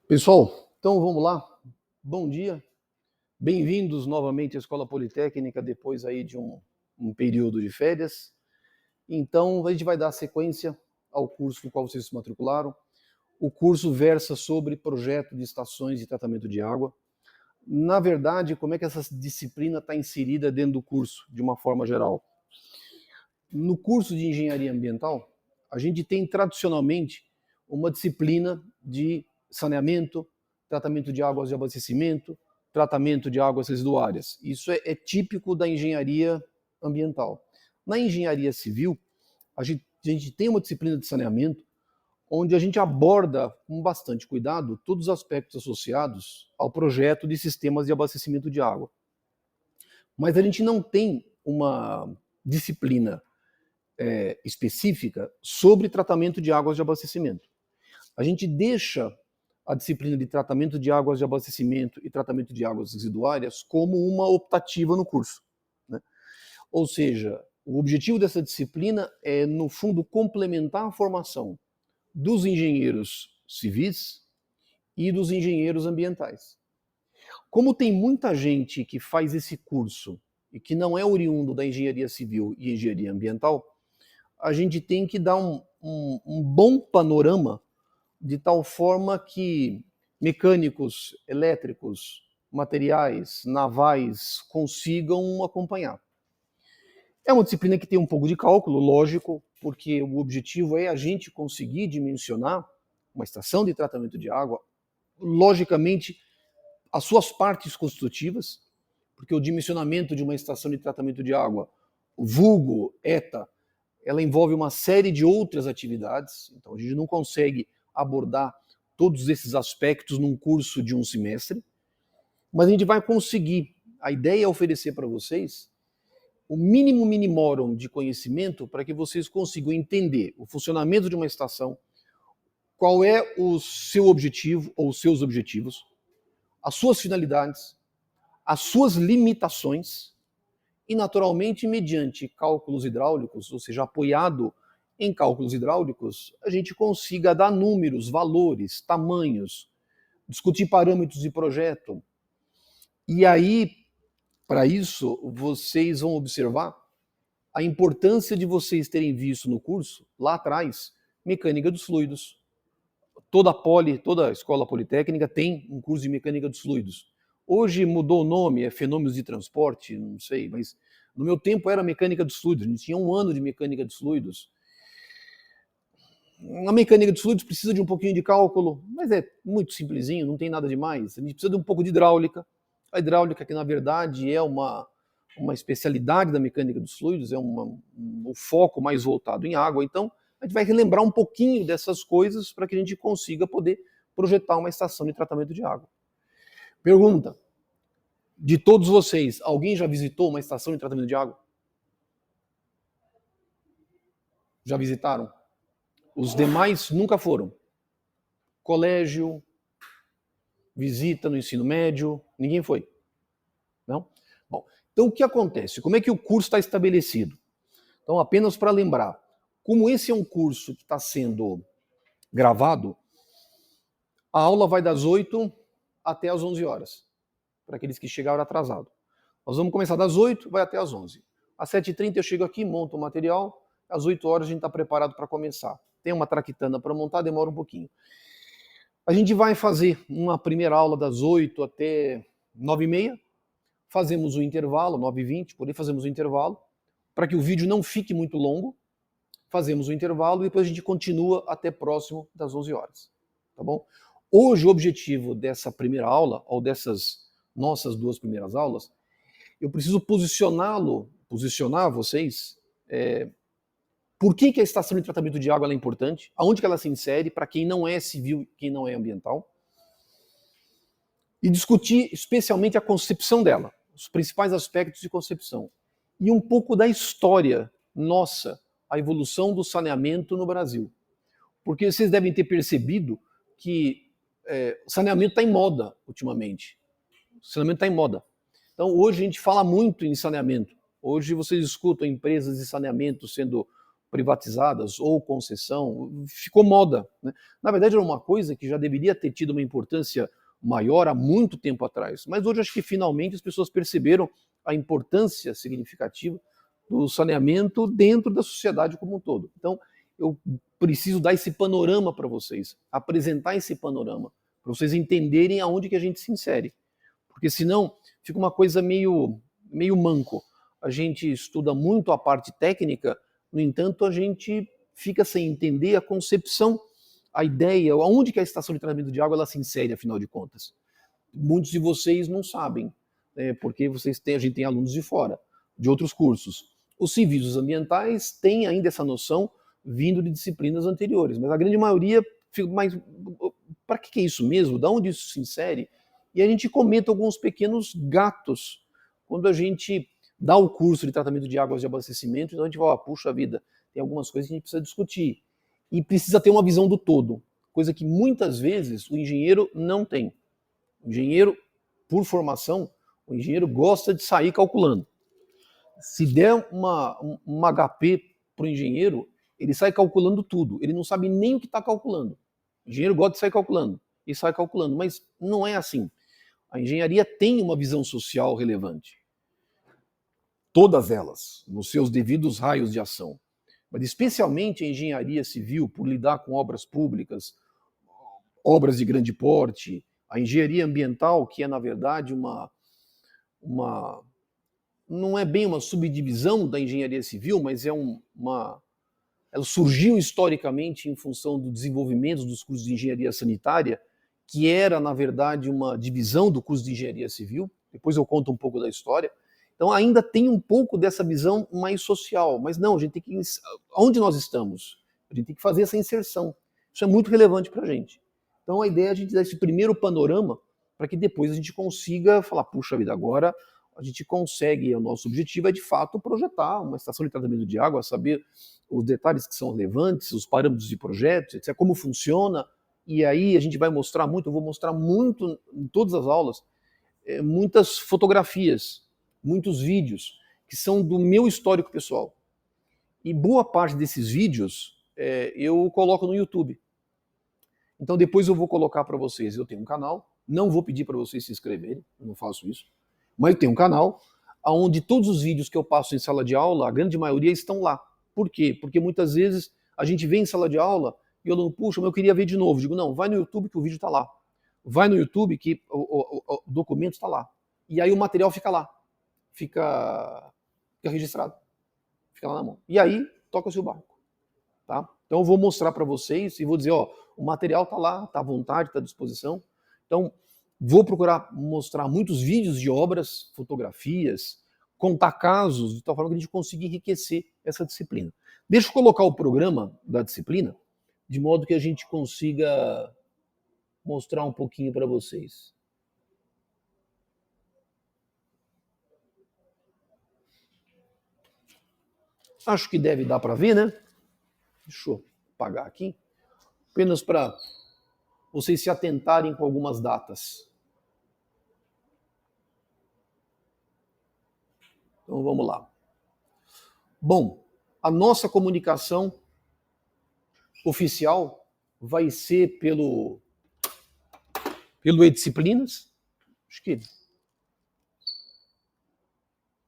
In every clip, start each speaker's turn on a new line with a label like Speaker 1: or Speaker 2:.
Speaker 1: Pessoal, então vamos lá. Bom dia. Bem-vindos novamente à Escola Politécnica depois aí de um período de férias. Então, a gente vai dar sequência ao curso no qual vocês se matricularam. O curso versa sobre projeto de estações de tratamento de água. Na verdade, como é que essa disciplina está inserida dentro do curso, de uma forma geral? No curso de Engenharia Ambiental, a gente tem tradicionalmente uma disciplina de saneamento, tratamento de águas de abastecimento, tratamento de águas residuárias. Isso é típico da engenharia ambiental. Na engenharia civil, a gente tem uma disciplina de saneamento onde a gente aborda com bastante cuidado todos os aspectos associados ao projeto de sistemas de abastecimento de água. Mas a gente não tem uma disciplina específica sobre tratamento de águas de abastecimento. A gente deixa a disciplina de tratamento de águas de abastecimento e tratamento de águas residuárias como uma optativa no curso, né? Ou seja, o objetivo dessa disciplina é, no fundo, complementar a formação dos engenheiros civis e dos engenheiros ambientais. Como tem muita gente que faz esse curso e que não é oriundo da engenharia civil e engenharia ambiental, a gente tem que dar um bom panorama de tal forma que mecânicos, elétricos, materiais, navais consigam acompanhar. É uma disciplina que tem um pouco de cálculo, lógico, porque o objetivo é a gente conseguir dimensionar uma estação de tratamento de água, logicamente, as suas partes constitutivas, porque o dimensionamento de uma estação de tratamento de água, vulgo ETA, ela envolve uma série de outras atividades, então a gente não consegue abordar todos esses aspectos num curso de um semestre, mas a gente vai conseguir. A ideia é oferecer para vocês o mínimo minimorum de conhecimento para que vocês consigam entender o funcionamento de uma estação, qual é o seu objetivo ou os seus objetivos, as suas finalidades, as suas limitações e, naturalmente, mediante cálculos hidráulicos, ou seja, apoiado em cálculos hidráulicos, a gente consiga dar números, valores, tamanhos, discutir parâmetros de projeto. E aí, para isso, vocês vão observar a importância de vocês terem visto no curso, lá atrás, mecânica dos fluidos. Toda escola politécnica tem um curso de mecânica dos fluidos. Hoje mudou o nome, é fenômenos de transporte, não sei, mas no meu tempo era mecânica dos fluidos, a gente tinha um ano de mecânica dos fluidos. A mecânica dos fluidos precisa de um pouquinho de cálculo, mas é muito simplesinho, não tem nada demais. A gente precisa de um pouco de hidráulica. A hidráulica, que na verdade é uma especialidade da mecânica dos fluidos, é um foco mais voltado em água. Então, a gente vai relembrar um pouquinho dessas coisas para que a gente consiga poder projetar uma estação de tratamento de água. Pergunta: de todos vocês, alguém já visitou uma estação de tratamento de água? Já visitaram? Os demais nunca foram. Colégio, visita no ensino médio, ninguém foi. Não? Bom, então o que acontece? Como é que o curso está estabelecido? Então, apenas para lembrar, como esse é um curso que está sendo gravado, a aula vai das 8 até as 11 horas, para aqueles que chegaram atrasados. Nós vamos começar das 8, vai até as 11. Às 7h30 eu chego aqui, monto o material, às 8 horas a gente está preparado para começar. Tem uma traquitana para montar, demora um pouquinho. A gente vai fazer uma primeira aula das 8 até 9h30, fazemos um intervalo, 9h20, por aí fazemos um intervalo, para que o vídeo não fique muito longo, fazemos um intervalo e depois a gente continua até próximo das 11 horas, tá bom? Hoje o objetivo dessa primeira aula, ou dessas nossas duas primeiras aulas, eu preciso posicionar vocês, por que a estação de tratamento de água é importante, aonde que ela se insere, para quem não é civil e quem não é ambiental, e discutir especialmente a concepção dela, os principais aspectos de concepção, e um pouco da história nossa, a evolução do saneamento no Brasil. Porque vocês devem ter percebido que saneamento está em moda ultimamente. O saneamento está em moda. Então hoje a gente fala muito em saneamento. Hoje vocês escutam empresas de saneamento sendo privatizadas ou concessão, ficou moda, né? Na verdade, era uma coisa que já deveria ter tido uma importância maior há muito tempo atrás. Mas hoje acho que finalmente as pessoas perceberam a importância significativa do saneamento dentro da sociedade como um todo. Então, eu preciso dar esse panorama para vocês, apresentar esse panorama, para vocês entenderem aonde que a gente se insere. Porque senão fica uma coisa meio manco. A gente estuda muito a parte técnica, no entanto, a gente fica sem entender a concepção, a ideia, aonde que a estação de tratamento de água ela se insere, afinal de contas. Muitos de vocês não sabem, porque a gente tem alunos de fora, de outros cursos. Os civis ambientais têm ainda essa noção vindo de disciplinas anteriores, mas a grande maioria fica mais, para que é isso mesmo? Da onde isso se insere? E a gente comenta alguns pequenos gatos quando a gente dá o curso de tratamento de águas de abastecimento, então a gente fala, puxa vida, tem algumas coisas que a gente precisa discutir. E precisa ter uma visão do todo, coisa que muitas vezes o engenheiro não tem. O engenheiro, por formação, o engenheiro gosta de sair calculando. Se der uma HP para o engenheiro, ele sai calculando tudo. Ele não sabe nem o que está calculando. O engenheiro gosta de sair calculando e sai calculando, mas não é assim. A engenharia tem uma visão social relevante. Todas elas, nos seus devidos raios de ação. Mas especialmente a engenharia civil, por lidar com obras públicas, obras de grande porte, a engenharia ambiental, que é, na verdade, não é bem uma subdivisão da engenharia civil, mas ela surgiu historicamente em função do desenvolvimento dos cursos de engenharia sanitária, que era, na verdade, uma divisão do curso de engenharia civil. Depois eu conto um pouco da história. Então ainda tem um pouco dessa visão mais social, mas não, a gente tem que... Onde nós estamos? A gente tem que fazer essa inserção. Isso é muito relevante para a gente. Então a ideia é a gente dar esse primeiro panorama para que depois a gente consiga falar, puxa vida, agora a gente consegue, o nosso objetivo é de fato projetar uma estação de tratamento de água, saber os detalhes que são relevantes, os parâmetros de projeto, etc., como funciona, e aí a gente vai mostrar muito, eu vou mostrar muito em todas as aulas, muitas fotografias, muitos vídeos que são do meu histórico pessoal. E boa parte desses vídeos eu coloco no YouTube. Então depois eu vou colocar para vocês, eu tenho um canal, não vou pedir para vocês se inscreverem, eu não faço isso, mas eu tenho um canal onde todos os vídeos que eu passo em sala de aula, a grande maioria estão lá. Por quê? Porque muitas vezes a gente vem em sala de aula e eu não, puxa, mas eu queria ver de novo. Digo, não, vai no YouTube que o vídeo está lá. Vai no YouTube que o documento está lá. E aí o material fica lá. Fica registrado. Fica lá na mão. E aí, toca-se o barco. Tá? Então eu vou mostrar para vocês e vou dizer, ó, o material está lá, está à vontade, está à disposição. Então, vou procurar mostrar muitos vídeos de obras, fotografias, contar casos, de tal forma que a gente consiga enriquecer essa disciplina. Deixa eu colocar o programa da disciplina, de modo que a gente consiga mostrar um pouquinho para vocês. Acho que deve dar para ver, né? Deixa eu apagar aqui. Apenas para vocês se atentarem com algumas datas. Então vamos lá. Bom, a nossa comunicação oficial vai ser pelo E-Disciplinas. Acho que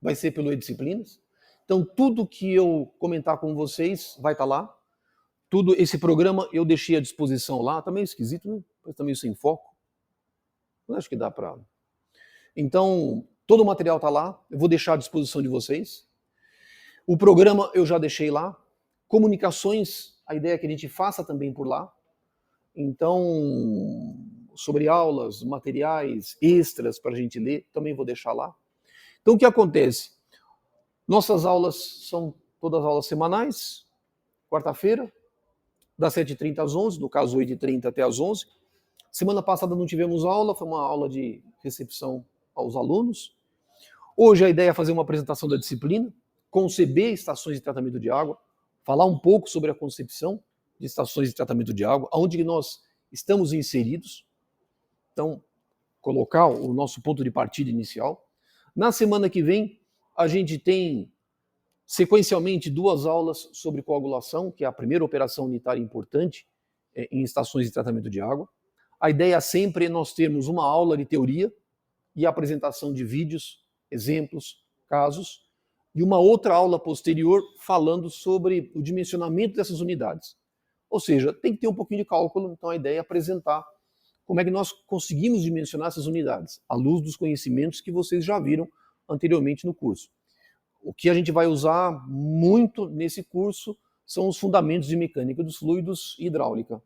Speaker 1: vai ser pelo E-Disciplinas. Então tudo que eu comentar com vocês vai estar lá. Tudo esse programa eu deixei à disposição lá. Tá meio esquisito, né? Tá meio sem foco. Mas acho que dá para... Então, todo o material está lá. Eu vou deixar à disposição de vocês. O programa eu já deixei lá. Comunicações, a ideia é que a gente faça também por lá. Então, sobre aulas, materiais, extras para a gente ler, também vou deixar lá. Então, o que acontece? Nossas aulas são todas aulas semanais, quarta-feira, das 7h30 às 11h, no caso 8h30 até às 11h. Semana passada não tivemos aula, foi uma aula de recepção aos alunos. Hoje a ideia é fazer uma apresentação da disciplina, conceber estações de tratamento de água, falar um pouco sobre a concepção de estações de tratamento de água, onde nós estamos inseridos. Então, colocar o nosso ponto de partida inicial. Na semana que vem, a gente tem Sequencialmente, 2 aulas sobre coagulação, que é a primeira operação unitária importante em estações de tratamento de água. A ideia sempre é nós termos uma aula de teoria e apresentação de vídeos, exemplos, casos, e uma outra aula posterior falando sobre o dimensionamento dessas unidades. Ou seja, tem que ter um pouquinho de cálculo, então a ideia é apresentar como é que nós conseguimos dimensionar essas unidades, à luz dos conhecimentos que vocês já viram anteriormente no curso. O que a gente vai usar muito nesse curso são os fundamentos de mecânica dos fluidos e hidráulica.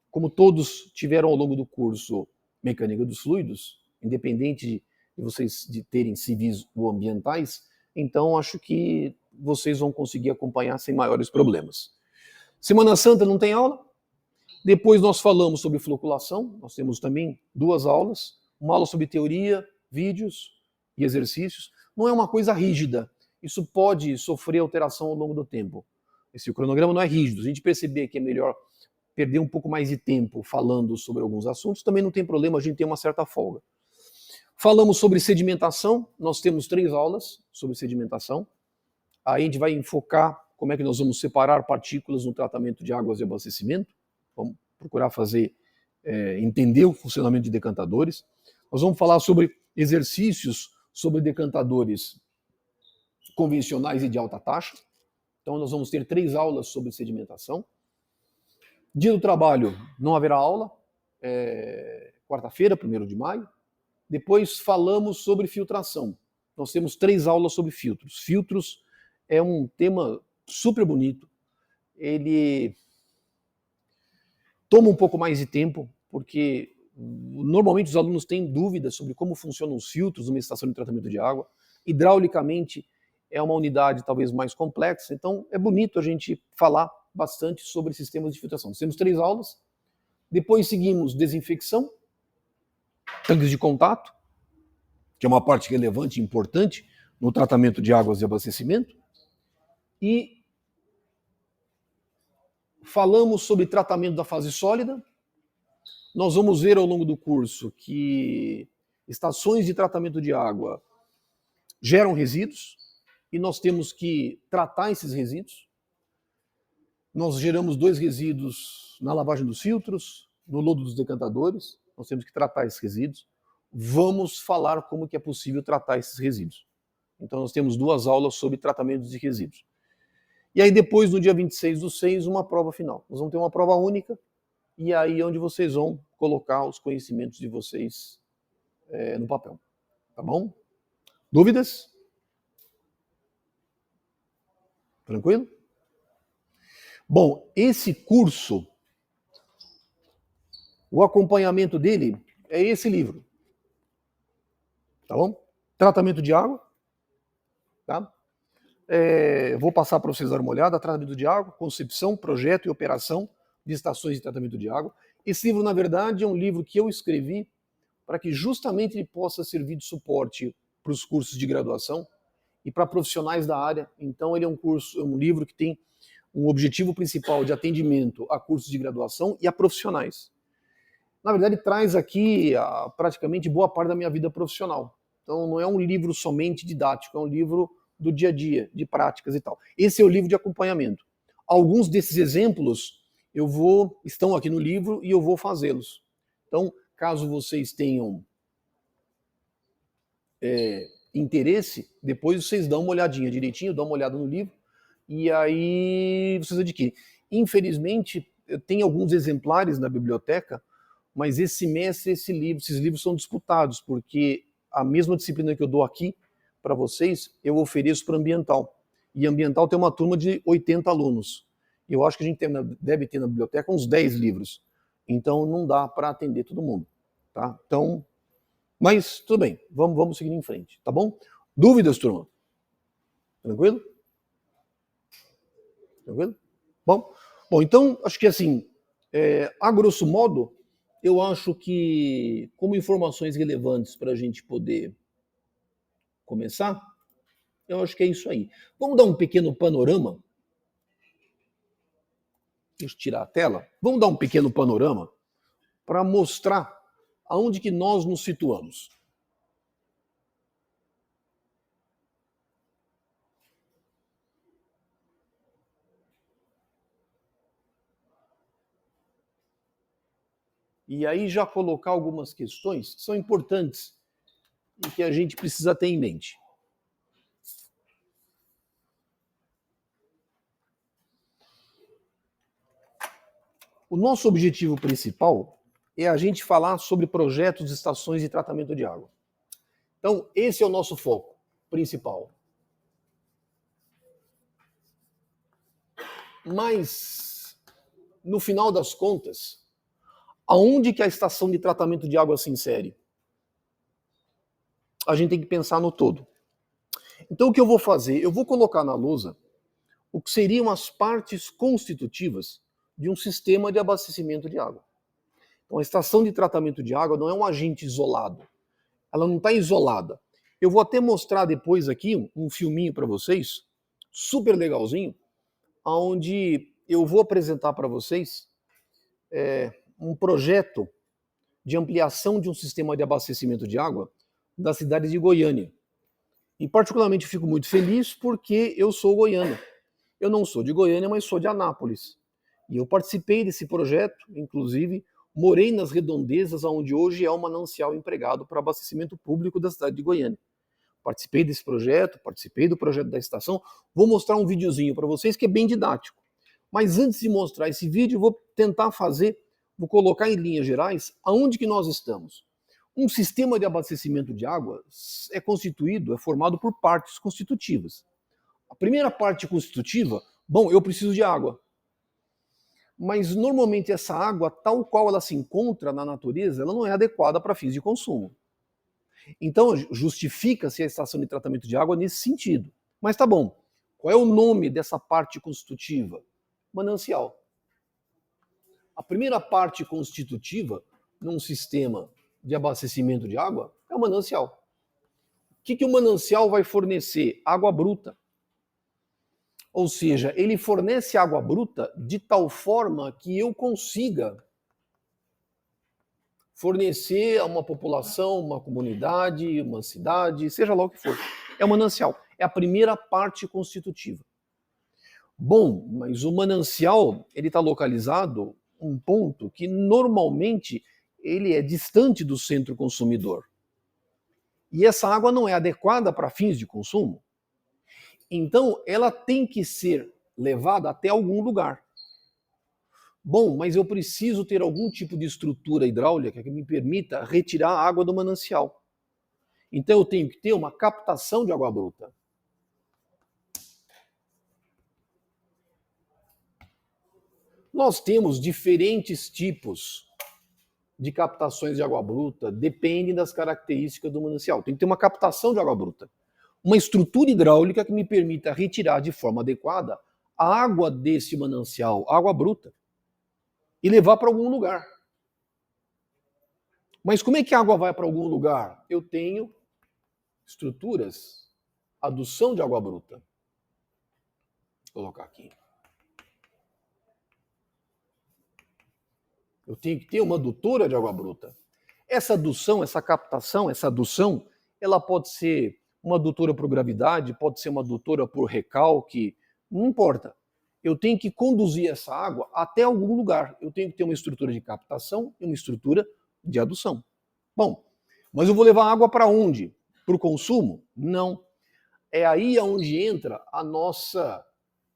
Speaker 1: Como todos tiveram ao longo do curso mecânica dos fluidos, independente de vocês de terem civis ou ambientais, então acho que vocês vão conseguir acompanhar sem maiores problemas. Semana Santa não tem aula. Depois nós falamos sobre floculação, nós temos também 2 aulas, uma aula sobre teoria, vídeos e exercícios. Não é uma coisa rígida, isso pode sofrer alteração ao longo do tempo. Esse cronograma não é rígido, se a gente perceber que é melhor perder um pouco mais de tempo falando sobre alguns assuntos, também não tem problema, a gente tem uma certa folga. Falamos sobre sedimentação, nós temos 3 aulas sobre sedimentação. Aí a gente vai enfocar como é que nós vamos separar partículas no tratamento de águas de abastecimento. Vamos procurar entender o funcionamento de decantadores. Nós vamos falar sobre exercícios sobre decantadores convencionais e de alta taxa. Então nós vamos ter 3 aulas sobre sedimentação. Dia do trabalho, não haverá aula, quarta-feira, 1º de maio. Depois falamos sobre filtração. Nós temos 3 aulas sobre filtros. Filtros é um tema super bonito. Ele toma um pouco mais de tempo, porque normalmente os alunos têm dúvidas sobre como funcionam os filtros numa estação de tratamento de água. Hidraulicamente é uma unidade talvez mais complexa, então é bonito a gente falar bastante sobre sistemas de filtração. Nós temos 3 aulas, depois seguimos desinfecção, tanques de contato, que é uma parte relevante e importante no tratamento de águas de abastecimento, e falamos sobre tratamento da fase sólida. Nós vamos ver ao longo do curso que estações de tratamento de água geram resíduos e nós temos que tratar esses resíduos. Nós geramos 2 resíduos na lavagem dos filtros, no lodo dos decantadores, nós temos que tratar esses resíduos. Vamos falar como que é possível tratar esses resíduos. Então nós temos 2 aulas sobre tratamentos de resíduos. E aí depois, no dia 26/6, uma prova final. Nós vamos ter uma prova única, e aí é onde vocês vão colocar os conhecimentos de vocês no papel. Tá bom? Dúvidas? Tranquilo? Bom, esse curso, o acompanhamento dele é esse livro. Tá bom? Tratamento de água. Tá? Vou passar para vocês dar uma olhada. Tratamento de água, concepção, projeto e operação de estações de tratamento de água. Esse livro, na verdade, é um livro que eu escrevi para que justamente ele possa servir de suporte para os cursos de graduação e para profissionais da área. Então ele é um livro que tem um objetivo principal de atendimento a cursos de graduação e a profissionais. Na verdade, traz aqui praticamente boa parte da minha vida profissional. Então não é um livro somente didático, é um livro do dia a dia, de práticas e tal. Esse é o livro de acompanhamento. Alguns desses exemplos estão aqui no livro e eu vou fazê-los. Então, caso vocês tenham interesse, depois vocês dão uma olhadinha direitinho, dão uma olhada no livro e aí vocês adquirem. Infelizmente, eu tenho alguns exemplares na biblioteca, mas esse semestre esses livros são disputados, porque a mesma disciplina que eu dou aqui para vocês, eu ofereço para ambiental. E ambiental tem uma turma de 80 alunos. Eu acho que a gente deve ter na biblioteca uns 10 livros. Então não dá para atender todo mundo. Tá? Então, mas tudo bem, vamos seguir em frente, tá bom? Dúvidas, turma? Tranquilo? Tranquilo? Bom, então acho que assim, a grosso modo, eu acho que como informações relevantes para a gente poder começar, eu acho que é isso aí. Vamos dar um pequeno panorama. Deixa eu tirar a tela. Vamos dar um pequeno panorama para mostrar aonde que nós nos situamos. e aí já colocar algumas questões que são importantes e que a gente precisa ter em mente. O nosso objetivo principal é a gente falar sobre projetos de estações de tratamento de água. Então, esse é o nosso foco principal. Mas, no final das contas, aonde que a estação de tratamento de água se insere? A gente tem que pensar no todo. Então, o que eu vou fazer? Eu vou colocar na lousa o que seriam as partes constitutivas de um sistema de abastecimento de água. Então, a estação de tratamento de água não é um agente isolado. Ela não está isolada. Eu vou até mostrar depois aqui um filminho para vocês, super legalzinho, onde eu vou apresentar para vocês um projeto de ampliação de um sistema de abastecimento de água da cidade de Goiânia. E particularmente fico muito feliz porque eu sou goiano. Eu não sou de Goiânia, mas sou de Anápolis. E eu participei desse projeto, inclusive morei nas redondezas onde hoje é o manancial empregado para abastecimento público da cidade de Goiânia. Participei desse projeto, participei do projeto da estação. Vou mostrar um videozinho para vocês que é bem didático. Mas antes de mostrar esse vídeo, vou tentar vou colocar em linhas gerais aonde que nós estamos. Um sistema de abastecimento de água é formado por partes constitutivas. A primeira parte constitutiva, bom, eu preciso de água. Mas normalmente essa água, tal qual ela se encontra na natureza, ela não é adequada para fins de consumo. Então justifica-se a estação de tratamento de água nesse sentido. Mas tá bom, qual é o nome dessa parte constitutiva? Manancial. A primeira parte constitutiva num sistema de abastecimento de água é o manancial. O que o manancial vai fornecer? Água bruta. Ou seja, ele fornece água bruta de tal forma que eu consiga fornecer a uma população, uma comunidade, uma cidade, seja lá o que for. É o manancial. É a primeira parte constitutiva. Bom, mas o manancial ele está localizado em um ponto que normalmente ele é distante do centro consumidor. E essa água não é adequada para fins de consumo. Então, ela tem que ser levada até algum lugar. Bom, mas eu preciso ter algum tipo de estrutura hidráulica que me permita retirar a água do manancial. Então, eu tenho que ter uma captação de água bruta. Nós temos diferentes tipos de captações de água bruta, dependem das características do manancial. Tem que ter uma captação de água bruta. Uma estrutura hidráulica que me permita retirar de forma adequada a água desse manancial, água bruta, e levar para algum lugar. Mas como é que a água vai para algum lugar? Eu tenho estruturas, adução de água bruta. Vou colocar aqui. Eu tenho que ter uma adutora de água bruta. Essa adução, essa captação, essa adução, ela pode ser uma adutora por gravidade, pode ser uma adutora por recalque, não importa. Eu tenho que conduzir essa água até algum lugar. Eu tenho que ter uma estrutura de captação e uma estrutura de adução. Bom, mas eu vou levar água para onde? Para o consumo? Não. É aí onde entra a nossa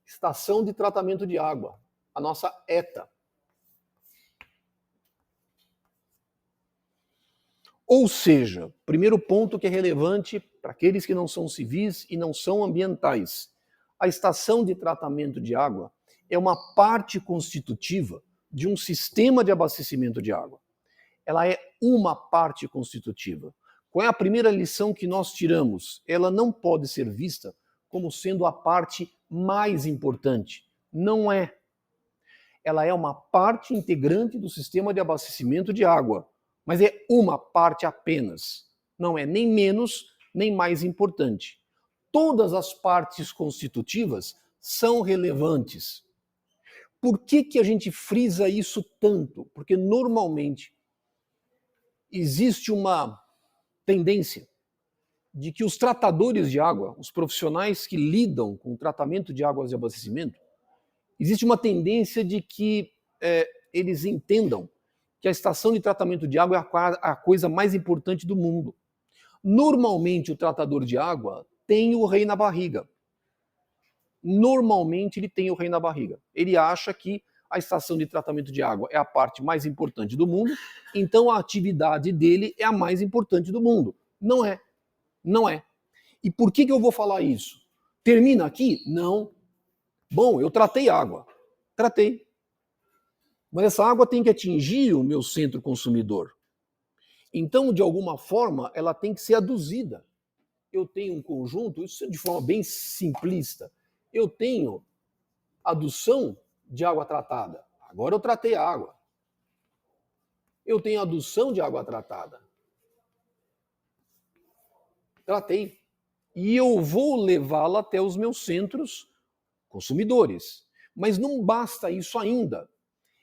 Speaker 1: estação de tratamento de água, a nossa ETA. Ou seja, primeiro ponto que é relevante para aqueles que não são civis e não são ambientais. A estação de tratamento de água é uma parte constitutiva de um sistema de abastecimento de água. Ela é uma parte constitutiva. Qual é a primeira lição que nós tiramos? Ela não pode ser vista como sendo a parte mais importante. Não é. Ela é uma parte integrante do sistema de abastecimento de água, mas é uma parte apenas. Não é nem menos, nem mais importante. Todas as partes constitutivas são relevantes. Por que a gente frisa isso tanto? Porque normalmente existe uma tendência de que os tratadores de água, os profissionais que lidam com o tratamento de águas de abastecimento, existe uma tendência de que eles entendam que a estação de tratamento de água é a coisa mais importante do mundo. Normalmente, o tratador de água tem o rei na barriga. Normalmente, ele tem o rei na barriga. Ele acha que a estação de tratamento de água é a parte mais importante do mundo, então a atividade dele é a mais importante do mundo. Não é. Não é. E por que eu vou falar isso? Termina aqui? Não. Bom, eu tratei água. Tratei. Mas essa água tem que atingir o meu centro consumidor. Então, de alguma forma, ela tem que ser aduzida. Eu tenho um conjunto, isso de forma bem simplista, eu tenho adução de água tratada. Agora eu tratei a água. Eu tenho adução de água tratada. Tratei. E eu vou levá-la até os meus centros consumidores. Mas não basta isso ainda.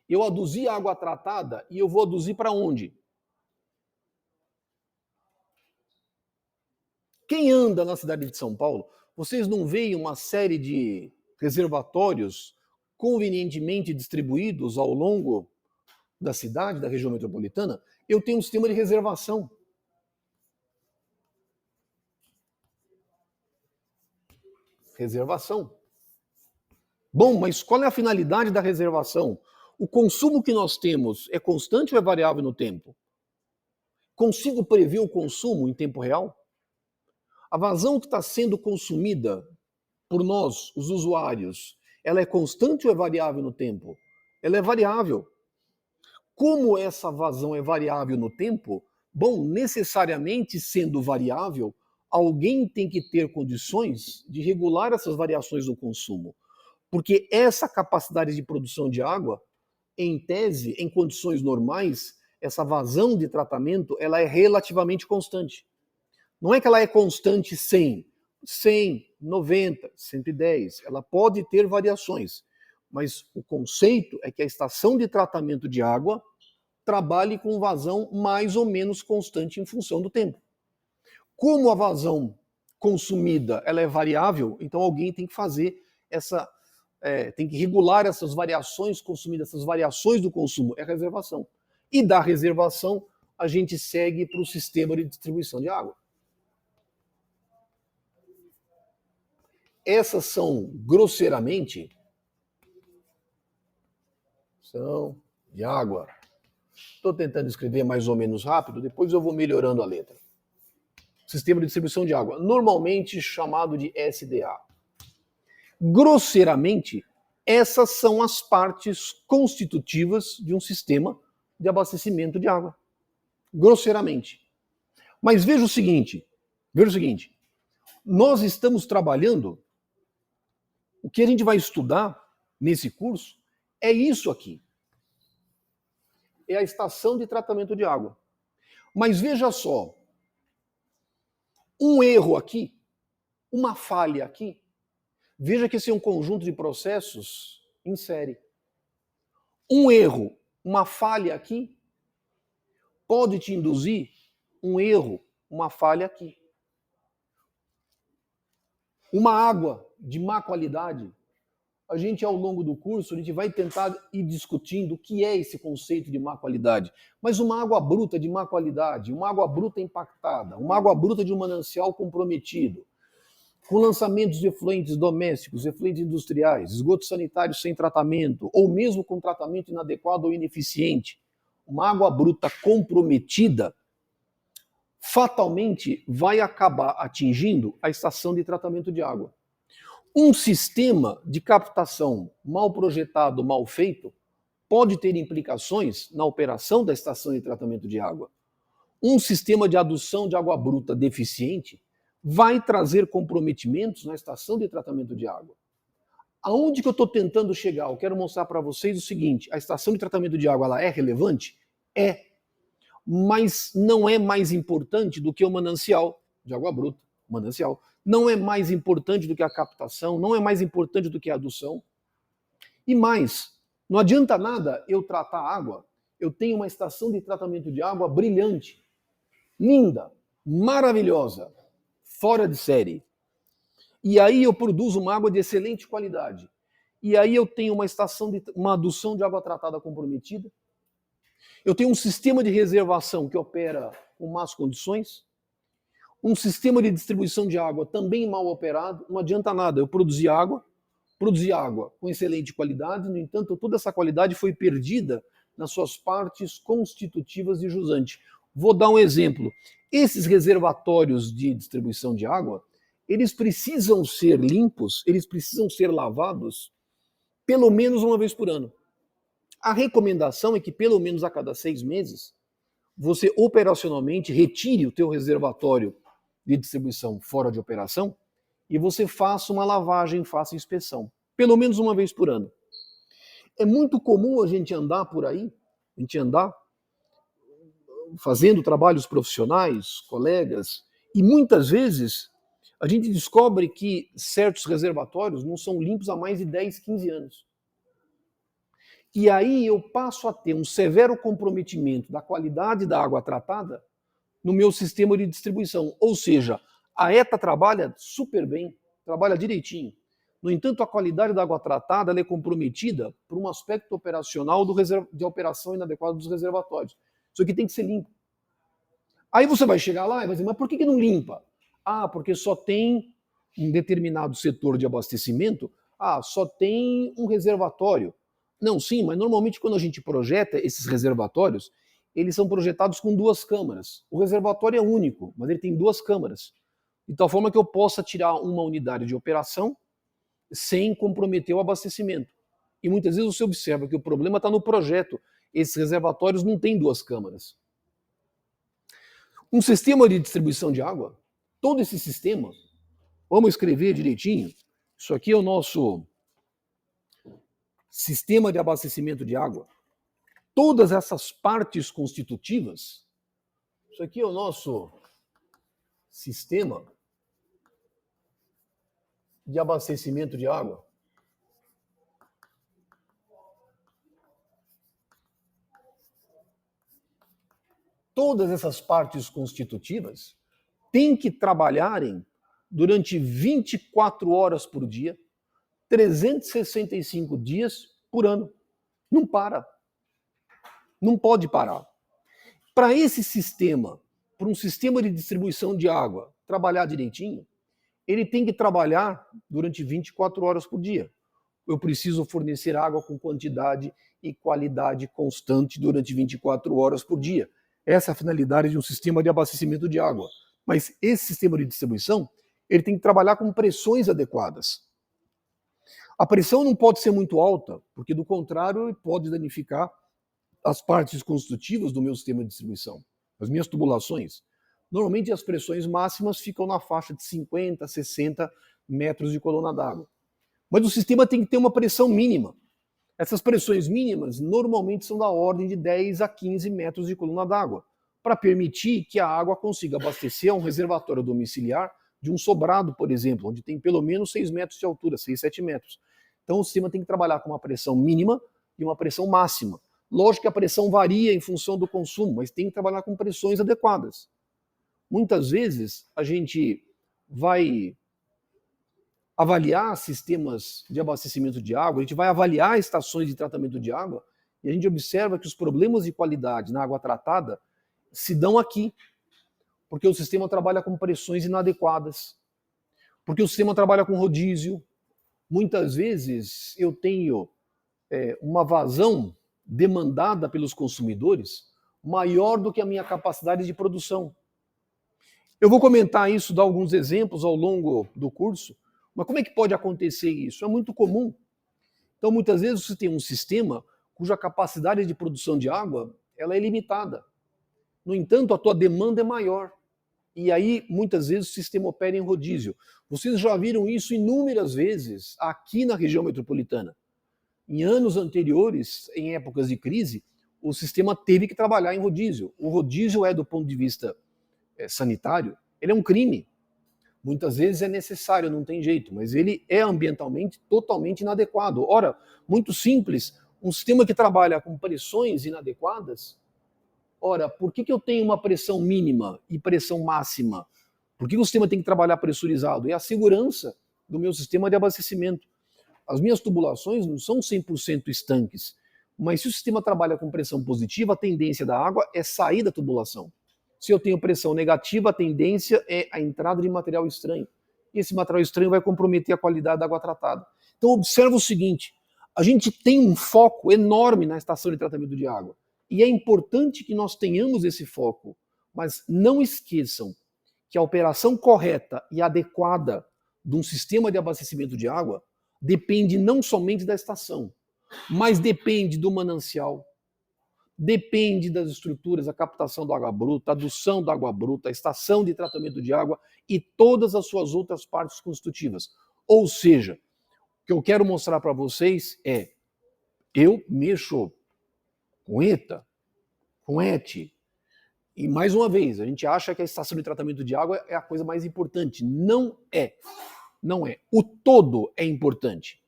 Speaker 1: Eu aduzi água tratada e eu vou aduzir para onde? Quem anda na cidade de São Paulo, vocês não veem uma série de reservatórios convenientemente distribuídos ao longo da cidade, da região metropolitana? Eu tenho um sistema de reservação. Reservação. Bom, mas qual é a finalidade da reservação? O consumo que nós temos é constante ou é variável no tempo? Consigo prever o consumo em tempo real? A vazão que está sendo consumida por nós, os usuários, ela é constante ou é variável no tempo? Ela é variável. Como essa vazão é variável no tempo, bom, necessariamente sendo variável, alguém tem que ter condições de regular essas variações no consumo. Porque essa capacidade de produção de água, em tese, em condições normais, essa vazão de tratamento, ela é relativamente constante. Não é que ela é constante 100, 90, 110. Ela pode ter variações, mas o conceito é que a estação de tratamento de água trabalhe com vazão mais ou menos constante em função do tempo. Como a vazão consumida ela é variável, então alguém tem que fazer tem que regular essas variações consumidas, essas variações do consumo, é reservação. E da reservação a gente segue para o sistema de distribuição de água. Essas são, grosseiramente, são de água. Estou tentando escrever mais ou menos rápido, depois eu vou melhorando a letra. Sistema de distribuição de água, normalmente chamado de SDA. Grosseiramente, essas são as partes constitutivas de um sistema de abastecimento de água. Grosseiramente. Mas veja o seguinte, nós estamos trabalhando, o que a gente vai estudar nesse curso é isso aqui. É a estação de tratamento de água. Mas veja só, um erro aqui, uma falha aqui, veja que esse é um conjunto de processos em série. Um erro, uma falha aqui, pode te induzir um erro, uma falha aqui. Uma água de má qualidade, a gente ao longo do curso, a gente vai tentar ir discutindo o que é esse conceito de má qualidade. Mas uma água bruta de má qualidade, uma água bruta impactada, uma água bruta de um manancial comprometido, com lançamentos de efluentes domésticos, efluentes industriais, esgoto sanitário sem tratamento, ou mesmo com tratamento inadequado ou ineficiente, uma água bruta comprometida, fatalmente vai acabar atingindo a estação de tratamento de água. Um sistema de captação mal projetado, mal feito, pode ter implicações na operação da estação de tratamento de água. Um sistema de adução de água bruta deficiente vai trazer comprometimentos na estação de tratamento de água. Aonde que eu estou tentando chegar? Eu quero mostrar para vocês o seguinte, a estação de tratamento de água ela é relevante? É. Mas não é mais importante do que o manancial de água bruta. Manancial. Não é mais importante do que a captação, não é mais importante do que a adução. E mais, não adianta nada eu tratar água, eu tenho uma estação de tratamento de água brilhante, linda, maravilhosa, fora de série. E aí eu produzo uma água de excelente qualidade. E aí eu tenho uma adução de água tratada comprometida. Eu tenho um sistema de reservação que opera com más condições, um sistema de distribuição de água também mal operado, não adianta nada eu produzir água com excelente qualidade, no entanto, toda essa qualidade foi perdida nas suas partes constitutivas de jusante. Vou dar um exemplo. Esses reservatórios de distribuição de água, eles precisam ser limpos, eles precisam ser lavados pelo menos uma vez por ano. A recomendação é que pelo menos a cada 6 meses você operacionalmente retire o teu reservatório de distribuição fora de operação e você faça uma lavagem, faça inspeção, pelo menos uma vez por ano. É muito comum a gente andar por aí, a gente andar fazendo trabalhos profissionais, colegas, e muitas vezes a gente descobre que certos reservatórios não são limpos há mais de 10, 15 anos. E aí eu passo a ter um severo comprometimento da qualidade da água tratada no meu sistema de distribuição. Ou seja, a ETA trabalha super bem, trabalha direitinho. No entanto, a qualidade da água tratada ela é comprometida por um aspecto operacional de operação inadequada dos reservatórios. Isso aqui tem que ser limpo. Aí você vai chegar lá e vai dizer, mas por que não limpa? Ah, porque só tem um determinado setor de abastecimento, só tem um reservatório. Não, sim, mas normalmente quando a gente projeta esses reservatórios, eles são projetados com 2 câmaras. O reservatório é único, mas ele tem 2 câmaras. De tal forma que eu possa tirar uma unidade de operação sem comprometer o abastecimento. E muitas vezes você observa que o problema está no projeto. Esses reservatórios não têm 2 câmaras. Um sistema de distribuição de água, todo esse sistema, vamos escrever direitinho, isso aqui é o nosso sistema de abastecimento de água. Todas essas partes constitutivas, isso aqui é o nosso sistema de abastecimento de água. Todas essas partes constitutivas têm que trabalharem durante 24 horas por dia, 365 dias por ano. Não para. Não pode parar. Para esse sistema, para um sistema de distribuição de água trabalhar direitinho, ele tem que trabalhar durante 24 horas por dia. Eu preciso fornecer água com quantidade e qualidade constante durante 24 horas por dia. Essa é a finalidade de um sistema de abastecimento de água. Mas esse sistema de distribuição, ele tem que trabalhar com pressões adequadas. A pressão não pode ser muito alta, porque do contrário, ele pode danificar as partes constitutivas do meu sistema de distribuição, as minhas tubulações. Normalmente as pressões máximas ficam na faixa de 50, 60 metros de coluna d'água. Mas o sistema tem que ter uma pressão mínima. Essas pressões mínimas normalmente são da ordem de 10 a 15 metros de coluna d'água, para permitir que a água consiga abastecer a um reservatório domiciliar de um sobrado, por exemplo, onde tem pelo menos 6 metros de altura, 6, 7 metros. Então o sistema tem que trabalhar com uma pressão mínima e uma pressão máxima. Lógico que a pressão varia em função do consumo, mas tem que trabalhar com pressões adequadas. Muitas vezes a gente vai avaliar sistemas de abastecimento de água, a gente vai avaliar estações de tratamento de água e a gente observa que os problemas de qualidade na água tratada se dão aqui, porque o sistema trabalha com pressões inadequadas, porque o sistema trabalha com rodízio. Muitas vezes eu tenho uma vazão demandada pelos consumidores maior do que a minha capacidade de produção. Eu vou comentar isso, dar alguns exemplos ao longo do curso, mas como é que pode acontecer isso? É muito comum. Então, muitas vezes você tem um sistema cuja capacidade de produção de água ela é limitada. No entanto, a tua demanda é maior. E aí, muitas vezes, o sistema opera em rodízio. Vocês já viram isso inúmeras vezes aqui na região metropolitana. Em anos anteriores, em épocas de crise, o sistema teve que trabalhar em rodízio. O rodízio do ponto de vista sanitário, ele é um crime. Muitas vezes é necessário, não tem jeito, mas ele é ambientalmente totalmente inadequado. Ora, muito simples, um sistema que trabalha com pressões inadequadas, ora, por que eu tenho uma pressão mínima e pressão máxima? Por que o sistema tem que trabalhar pressurizado? É a segurança do meu sistema de abastecimento. As minhas tubulações não são 100% estanques, Mas se o sistema trabalha com pressão positiva, a tendência da água é sair da tubulação. Se eu tenho pressão negativa, a tendência é a entrada de material estranho. E esse material estranho vai comprometer a qualidade da água tratada. Então observa o seguinte, a gente tem um foco enorme na estação de tratamento de água. E é importante que nós tenhamos esse foco. Mas não esqueçam que a operação correta e adequada de um sistema de abastecimento de água depende não somente da estação, mas depende do manancial, depende das estruturas, a captação da água bruta, a adução da água bruta, a estação de tratamento de água e todas as suas outras partes constitutivas. Ou seja, o que eu quero mostrar para vocês é, eu mexo com ETA, com ET, e mais uma vez, a gente acha que a estação de tratamento de água é a coisa mais importante. Não é. Não é. O todo é importante.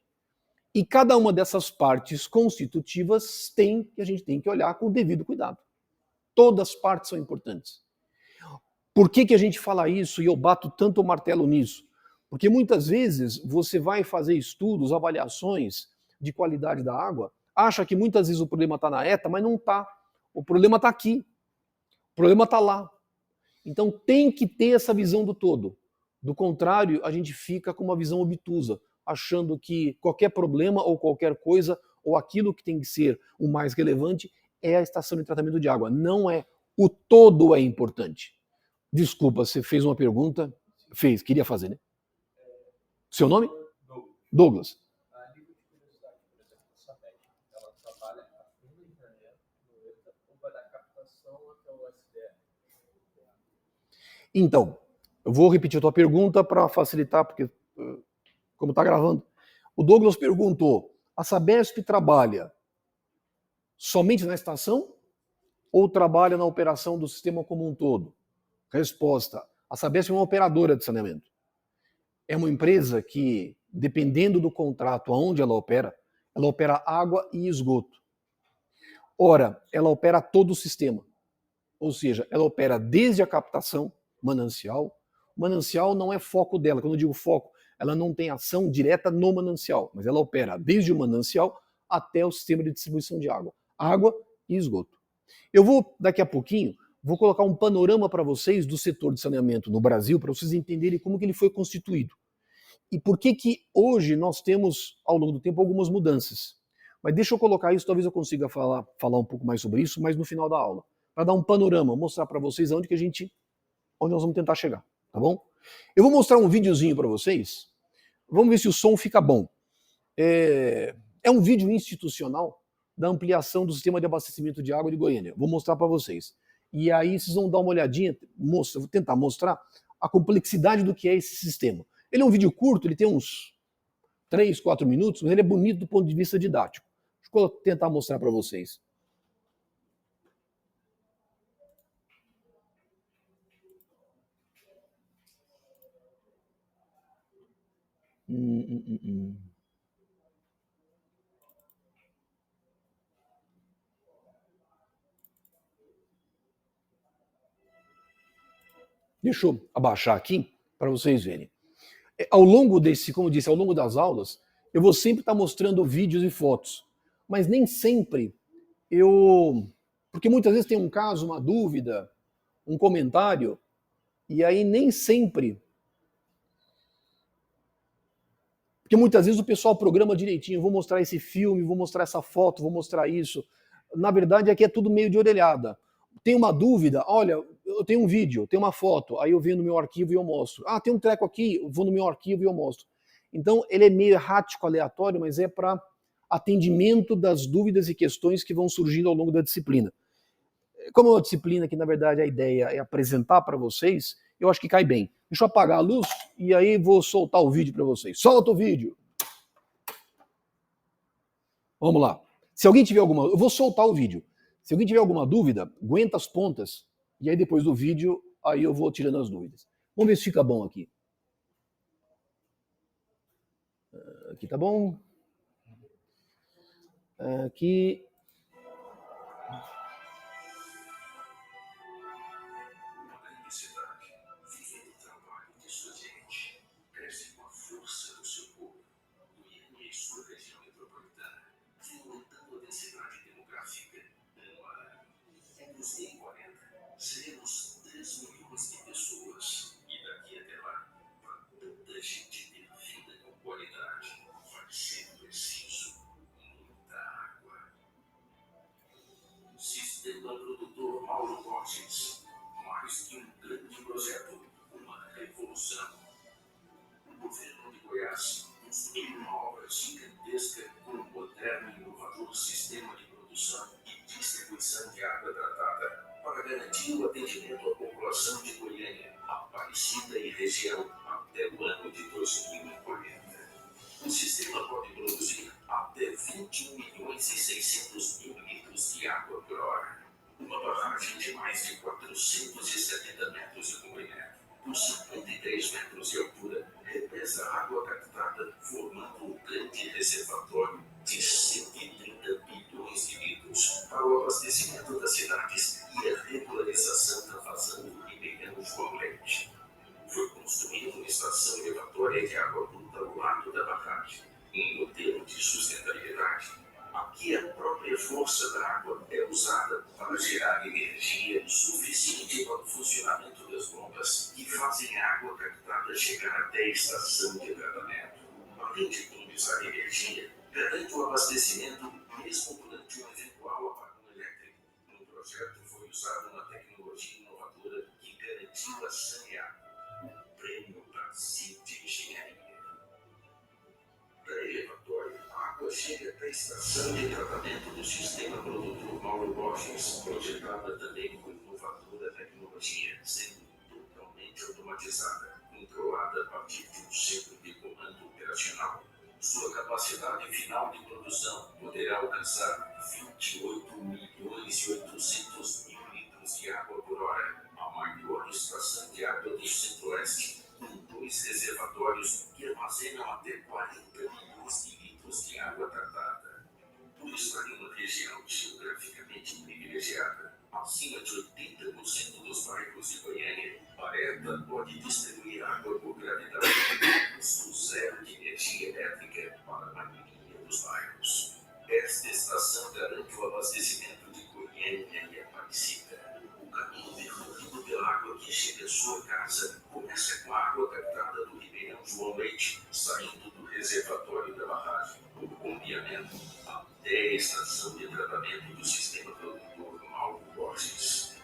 Speaker 1: E cada uma dessas partes constitutivas a gente tem que olhar com o devido cuidado. Todas as partes são importantes. Por que a gente fala isso e eu bato tanto o martelo nisso? Porque muitas vezes você vai fazer estudos, avaliações de qualidade da água, acha que muitas vezes o problema está na ETA, mas não está. O problema está aqui. O problema está lá. Então tem que ter essa visão do todo. Do contrário, a gente fica com uma visão obtusa, achando que qualquer problema ou qualquer coisa, ou aquilo que tem que ser o mais relevante, é a estação de tratamento de água. Não é. O todo é importante. Desculpa, você fez uma pergunta? Fez, queria fazer, né? Seu nome? Douglas. Então, eu vou repetir a tua pergunta para facilitar, porque como está gravando. O Douglas perguntou, a Sabesp trabalha somente na estação ou trabalha na operação do sistema como um todo? Resposta, a Sabesp é uma operadora de saneamento. É uma empresa que, dependendo do contrato aonde ela opera água e esgoto. Ora, ela opera todo o sistema. Ou seja, ela opera desde a captação, manancial. Manancial não é foco dela. Quando eu digo foco, ela não tem ação direta no manancial, mas ela opera desde o manancial até o sistema de distribuição de água e esgoto. Eu vou, daqui a pouquinho, vou colocar um panorama para vocês do setor de saneamento no Brasil, para vocês entenderem como que ele foi constituído. E por que que hoje nós temos, ao longo do tempo, algumas mudanças. Mas deixa eu colocar isso, talvez eu consiga falar um pouco mais sobre isso, mas no final da aula. Para dar um panorama, mostrar para vocês onde nós vamos tentar chegar, tá bom? Eu vou mostrar um videozinho para vocês. Vamos ver se o som fica bom. É um vídeo institucional da ampliação do sistema de abastecimento de água de Goiânia. Vou mostrar para vocês. E aí vocês vão dar uma olhadinha, vou tentar mostrar a complexidade do que é esse sistema. Ele é um vídeo curto, ele tem uns 3, 4 minutos, mas ele é bonito do ponto de vista didático. Deixa eu tentar mostrar para vocês. Deixa eu abaixar aqui para vocês verem. Ao longo como eu disse, ao longo das aulas, eu vou sempre estar mostrando vídeos e fotos, mas nem sempre porque muitas vezes tem um caso, uma dúvida, um comentário, e aí nem sempre. Porque muitas vezes o pessoal programa direitinho, vou mostrar esse filme, vou mostrar essa foto, vou mostrar isso. Na verdade, aqui é tudo meio de orelhada. Tem uma dúvida, olha, eu tenho um vídeo, tem uma foto, aí eu venho no meu arquivo e eu mostro. Ah, tem um treco aqui, eu vou no meu arquivo e eu mostro. Então, ele é meio errático, aleatório, mas é para atendimento das dúvidas e questões que vão surgindo ao longo da disciplina. Como é uma disciplina que, na verdade, a ideia é apresentar para vocês, eu acho que cai bem. Deixa eu apagar a luz e aí vou soltar o vídeo para vocês. Solta o vídeo! Vamos lá. Se alguém tiver alguma... Eu vou soltar o vídeo. Se alguém tiver alguma dúvida, aguenta as pontas e aí depois do vídeo, aí eu vou tirando as dúvidas. Vamos ver se fica bom aqui. Aqui tá bom. Aqui...
Speaker 2: seremos 3 milhões de pessoas. E daqui até lá, para tanta gente ter vida com qualidade, vai ser preciso muita água. Sistema Produtor Mauro Borges. Mais que um grande projeto, uma revolução. O governo de Goiás construiu uma obra gigantesca com um moderno e inovador sistema de produção e distribuição de água tratada para garantir o atendimento à população de Goiânia, Aparecida e região até o ano de 2040. O sistema pode produzir até 21 milhões e 600 mil litros de água por hora. Uma barragem de mais de 470 metros de comprimento, com 53 metros de altura, repesa água captada, formando um grande reservatório de 130 bilhões de litros para o abastecimento das cidades e a regularização da vazão do Ribeirão João Leite. Foi construída uma estação elevatória de água bruta ao lado da barragem, em modelo de sustentabilidade. Aqui a própria força da água é usada para gerar energia suficiente para o funcionamento das bombas que fazem a água captada chegar até a estação de tratamento. Além de economizar energia, garante o abastecimento mesmo durante um eventual apagão elétrico. No projeto foi usada uma tecnologia inovadora que garantiu a saneamento. Prêmio Brasil de Engenharia. Da elevatória, a água chega até a estação de tratamento do sistema produtor Mauro Borges, projetada também com inovadora tecnologia, sendo totalmente automatizada, controlada a partir de um centro de comando operacional. Sua capacidade final de produção poderá alcançar 28 milhões e 800 mil litros de água por hora, a maior estação de água do Centro-Oeste, com 2 reservatórios que armazenam até 40 milhões de litros de água tratada. Por estar em uma região geograficamente privilegiada, acima de 80% dos bairros de Goiânia, a ETA pode distribuir água por gravidade com custo zero de energia elétrica para a maioria dos bairros. Esta estação garante o abastecimento de Goiânia e Aparecida. O caminho percorrido pela água que chega à sua casa começa com a água captada do Ribeirão João Leite, saindo do reservatório da barragem, por bombeamento, até a estação de tratamento do sistema produtor Mauro Borges.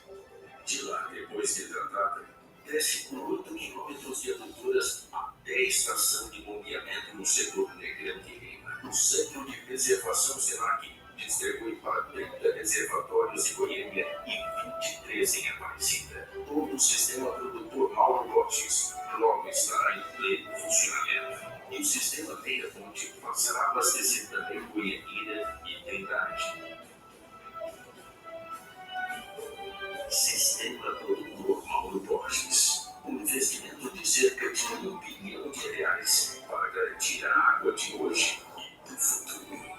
Speaker 2: De lá, depois de tratada, desce por 8 quilômetros de adutoras até a estação de bombeamento no setor Negrão de Lima. O Centro de Preservação SENAC distribui para 30 reservatórios em Goiânia e 23 em Aparecida. Todo o sistema produtor Mauro Borges logo estará em pleno funcionamento. E o sistema Meia Ponte passará a abastecer também Goianira e Trindade. Sistema Produtor Mauro Borges. Um investimento de cerca de R$1 bilhão para garantir a água de hoje e do futuro.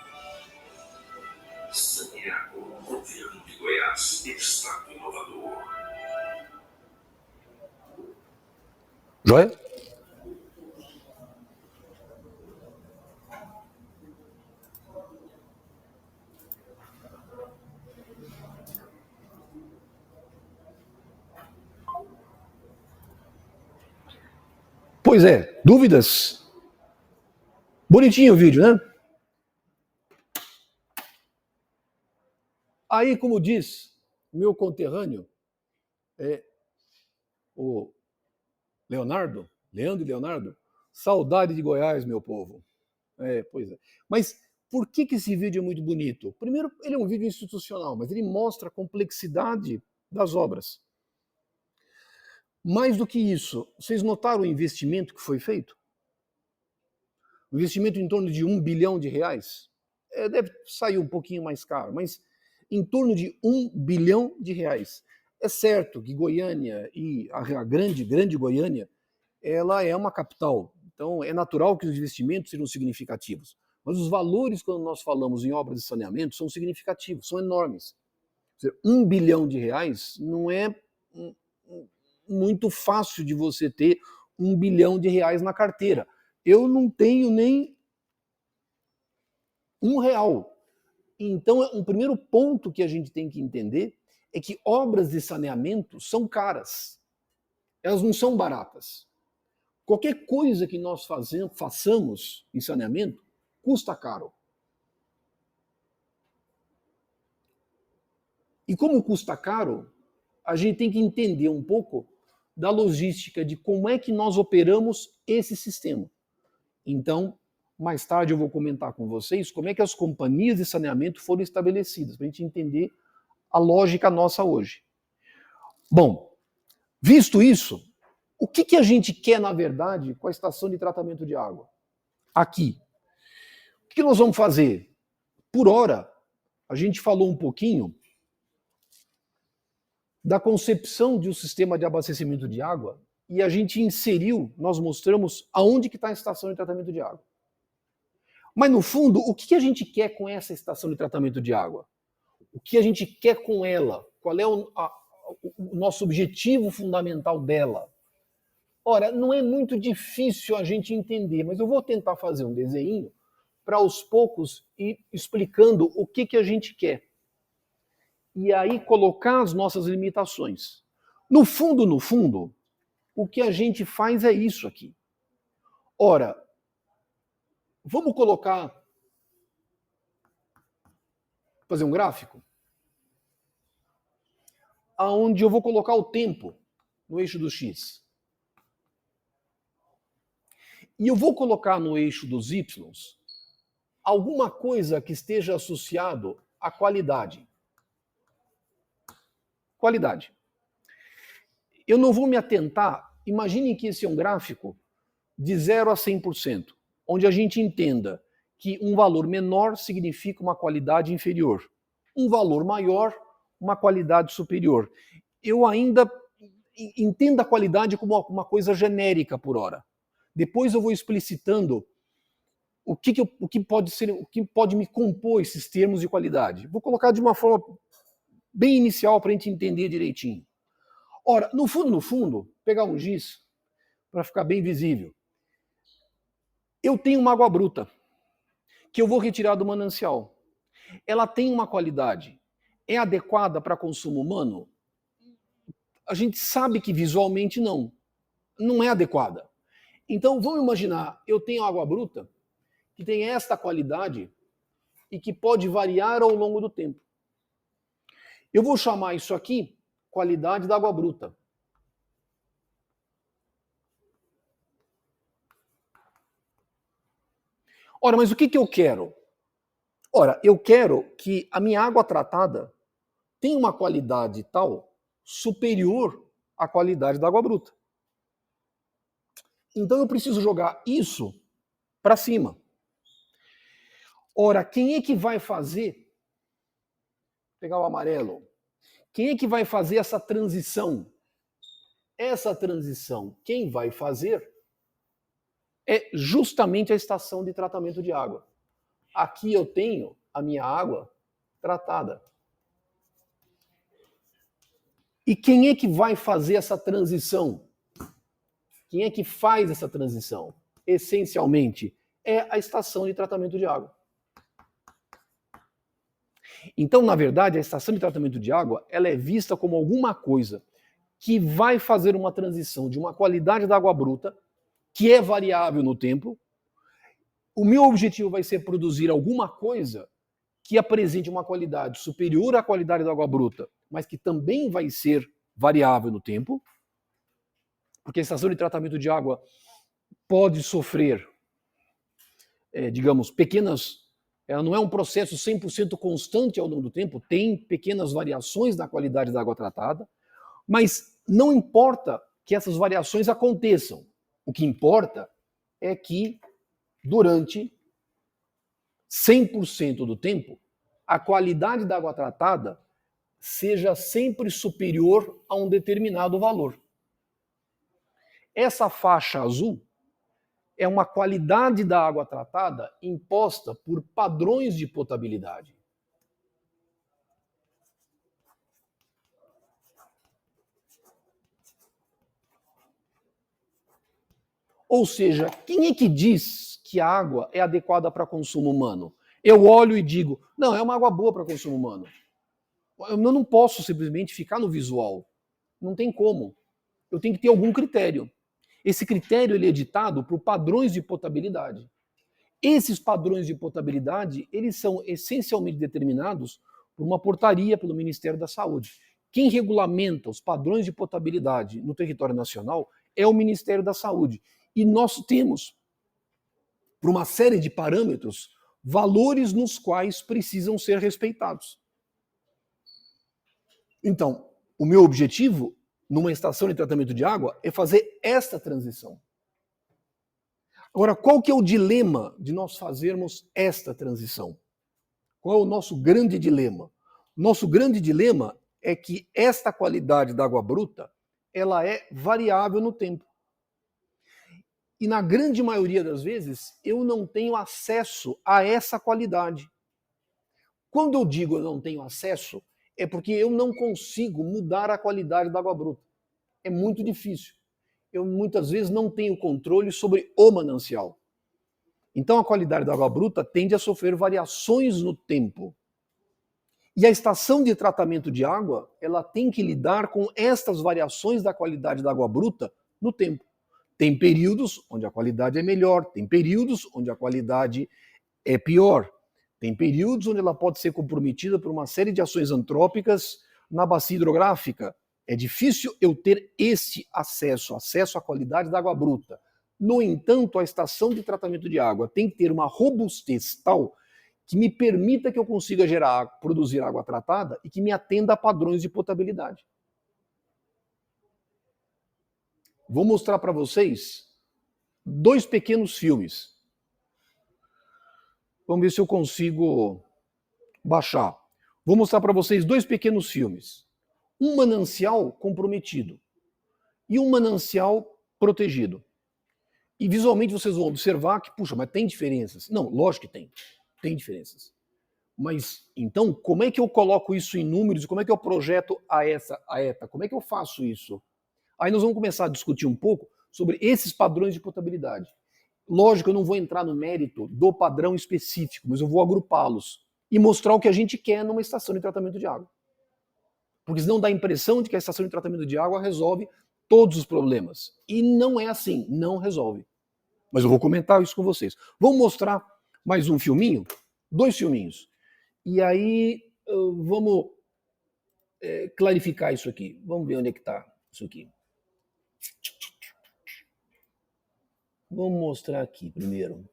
Speaker 2: Saneago, Governo de Goiás, Estado inovador.
Speaker 1: Joia? Pois é, dúvidas? Bonitinho o vídeo, né? Aí, como diz meu conterrâneo, o Leandro e Leonardo, saudade de Goiás, meu povo. Pois é. Mas por que esse vídeo é muito bonito? Primeiro, ele é um vídeo institucional, mas ele mostra a complexidade das obras. Mais do que isso, vocês notaram o investimento que foi feito? Um investimento em torno de R$1 bilhão. Deve sair um pouquinho mais caro, mas em torno de R$1 bilhão. É certo que Goiânia e a grande Goiânia, ela é uma capital, então é natural que os investimentos sejam significativos. Mas os valores, quando nós falamos em obras de saneamento, são significativos, são enormes. Quer dizer, R$1 bilhão não é muito fácil de você ter R$1 bilhão na carteira. Eu não tenho nem R$1. Então, um primeiro ponto que a gente tem que entender é que obras de saneamento são caras. Elas não são baratas. Qualquer coisa que nós façamos em saneamento custa caro. E como custa caro, a gente tem que entender um pouco da logística de como é que nós operamos esse sistema. Então, mais tarde eu vou comentar com vocês como é que as companhias de saneamento foram estabelecidas, para a gente entender a lógica nossa hoje. Bom, visto isso, o que a gente quer, na verdade, com a estação de tratamento de água? Aqui. O que nós vamos fazer? Por hora, a gente falou um pouquinho da concepção de um sistema de abastecimento de água e a gente inseriu, nós mostramos aonde que está a estação de tratamento de água. Mas, no fundo, o que a gente quer com essa estação de tratamento de água? O que a gente quer com ela? Qual é o nosso objetivo fundamental dela? Ora, não é muito difícil a gente entender, mas eu vou tentar fazer um desenho para aos poucos ir explicando o que a gente quer. E aí colocar as nossas limitações. No fundo, o que a gente faz é isso aqui. Ora, vamos fazer um gráfico? Onde eu vou colocar o tempo no eixo do X. E eu vou colocar no eixo dos Y alguma coisa que esteja associado à qualidade. Qualidade. Eu não vou me atentar, imaginem que esse é um gráfico de 0 a 100%, onde a gente entenda que um valor menor significa uma qualidade inferior, um valor maior, uma qualidade superior. Eu ainda entendo a qualidade como uma coisa genérica por hora. Depois eu vou explicitando o que pode ser, o que pode me compor esses termos de qualidade. Vou colocar de uma forma bem inicial para a gente entender direitinho. Ora, no fundo, pegar um giz para ficar bem visível. Eu tenho uma água bruta que eu vou retirar do manancial. Ela tem uma qualidade. É adequada para consumo humano? A gente sabe que visualmente não. Não é adequada. Então, vamos imaginar, eu tenho água bruta que tem esta qualidade e que pode variar ao longo do tempo. Eu vou chamar isso aqui qualidade da água bruta. Ora, mas o que eu quero? Ora, eu quero que a minha água tratada tenha uma qualidade tal superior à qualidade da água bruta. Então eu preciso jogar isso para cima. Ora, quem é que vai fazer? Vou pegar o amarelo. Quem é que vai fazer essa transição? Essa transição, quem vai fazer é justamente a estação de tratamento de água. Aqui eu tenho a minha água tratada. E quem é que vai fazer essa transição? Quem é que faz essa transição? Essencialmente, é a estação de tratamento de água. Então, na verdade, a estação de tratamento de água, ela é vista como alguma coisa que vai fazer uma transição de uma qualidade da água bruta, que é variável no tempo. O meu objetivo vai ser produzir alguma coisa que apresente uma qualidade superior à qualidade da água bruta, mas que também vai ser variável no tempo, porque a estação de tratamento de água pode sofrer, digamos, pequenas... Ela não é um processo 100% constante ao longo do tempo, tem pequenas variações na qualidade da água tratada, mas não importa que essas variações aconteçam. O que importa é que, durante 100% do tempo, a qualidade da água tratada seja sempre superior a um determinado valor. Essa faixa azul é uma qualidade da água tratada imposta por padrões de potabilidade. Ou seja, quem é que diz que a água é adequada para consumo humano? Eu olho e digo, não, é uma água boa para consumo humano. Eu não posso simplesmente ficar no visual. Não tem como. Eu tenho que ter algum critério. Esse critério ele é ditado por padrões de potabilidade. Esses padrões de potabilidade, eles são essencialmente determinados por uma portaria pelo Ministério da Saúde. Quem regulamenta os padrões de potabilidade no território nacional é o Ministério da Saúde. E nós temos, por uma série de parâmetros, valores nos quais precisam ser respeitados. Então, o meu objetivo numa estação de tratamento de água é fazer esta transição. Agora, qual que é o dilema de nós fazermos esta transição? Qual é o nosso grande dilema? Nosso grande dilema é que esta qualidade da água bruta, ela é variável no tempo. E na grande maioria das vezes, eu não tenho acesso a essa qualidade. Quando eu digo eu não tenho acesso, é porque eu não consigo mudar a qualidade da água bruta. É muito difícil. Eu muitas vezes não tenho controle sobre o manancial. Então a qualidade da água bruta tende a sofrer variações no tempo. E a estação de tratamento de água, ela tem que lidar com estas variações da qualidade da água bruta no tempo. Tem períodos onde a qualidade é melhor, tem períodos onde a qualidade é pior. Tem períodos onde ela pode ser comprometida por uma série de ações antrópicas na bacia hidrográfica. É difícil eu ter esse acesso à qualidade da água bruta. No entanto, a estação de tratamento de água tem que ter uma robustez tal que me permita que eu consiga produzir água tratada e que me atenda a padrões de potabilidade. Vou mostrar para vocês 2 pequenos filmes. Vamos ver se eu consigo baixar. Vou mostrar para vocês 2 pequenos filmes. Um manancial comprometido e um manancial protegido. E visualmente vocês vão observar que, puxa, mas tem diferenças. Não, lógico que tem. Tem diferenças. Mas, então, como é que eu coloco isso em números? Como é que eu projeto a ETA? Como é que eu faço isso? Aí nós vamos começar a discutir um pouco sobre esses padrões de potabilidade. Lógico, eu não vou entrar no mérito do padrão específico, mas eu vou agrupá-los e mostrar o que a gente quer numa estação de tratamento de água. Porque senão dá a impressão de que a estação de tratamento de água resolve todos os problemas. E não é assim, não resolve. Mas eu vou comentar isso com vocês. Vamos mostrar mais um filminho? 2 filminhos. E aí vamos clarificar isso aqui. Vamos ver onde é que está isso aqui. Vamos mostrar aqui primeiro.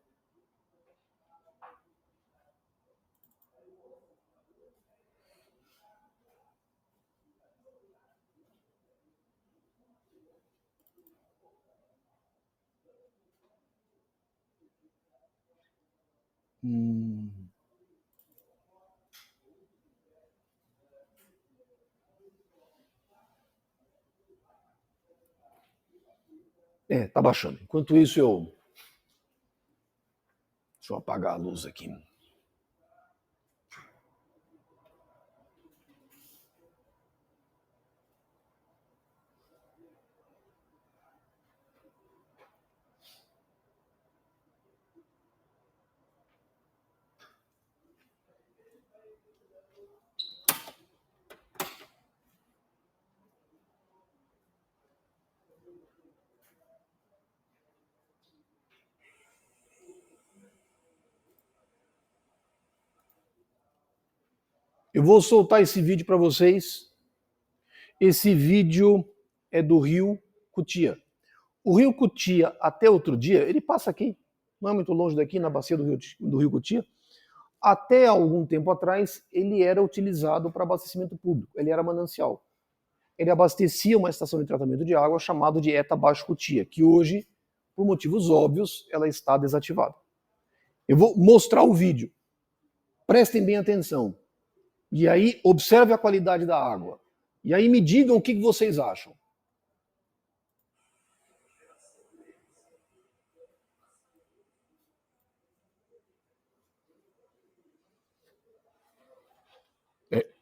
Speaker 1: Tá baixando. Enquanto isso, deixa eu apagar a luz aqui. Eu vou soltar esse vídeo para vocês. Esse vídeo é do rio Cutia. O rio Cutia, até outro dia, ele passa aqui, não é muito longe daqui, na bacia do rio Cutia. Até algum tempo atrás, ele era utilizado para abastecimento público, ele era manancial. Ele abastecia uma estação de tratamento de água chamada de ETA Baixo Cutia, que hoje, por motivos óbvios, ela está desativada. Eu vou mostrar o vídeo. Prestem bem atenção. E aí, observe a qualidade da água. E aí me digam o que vocês acham.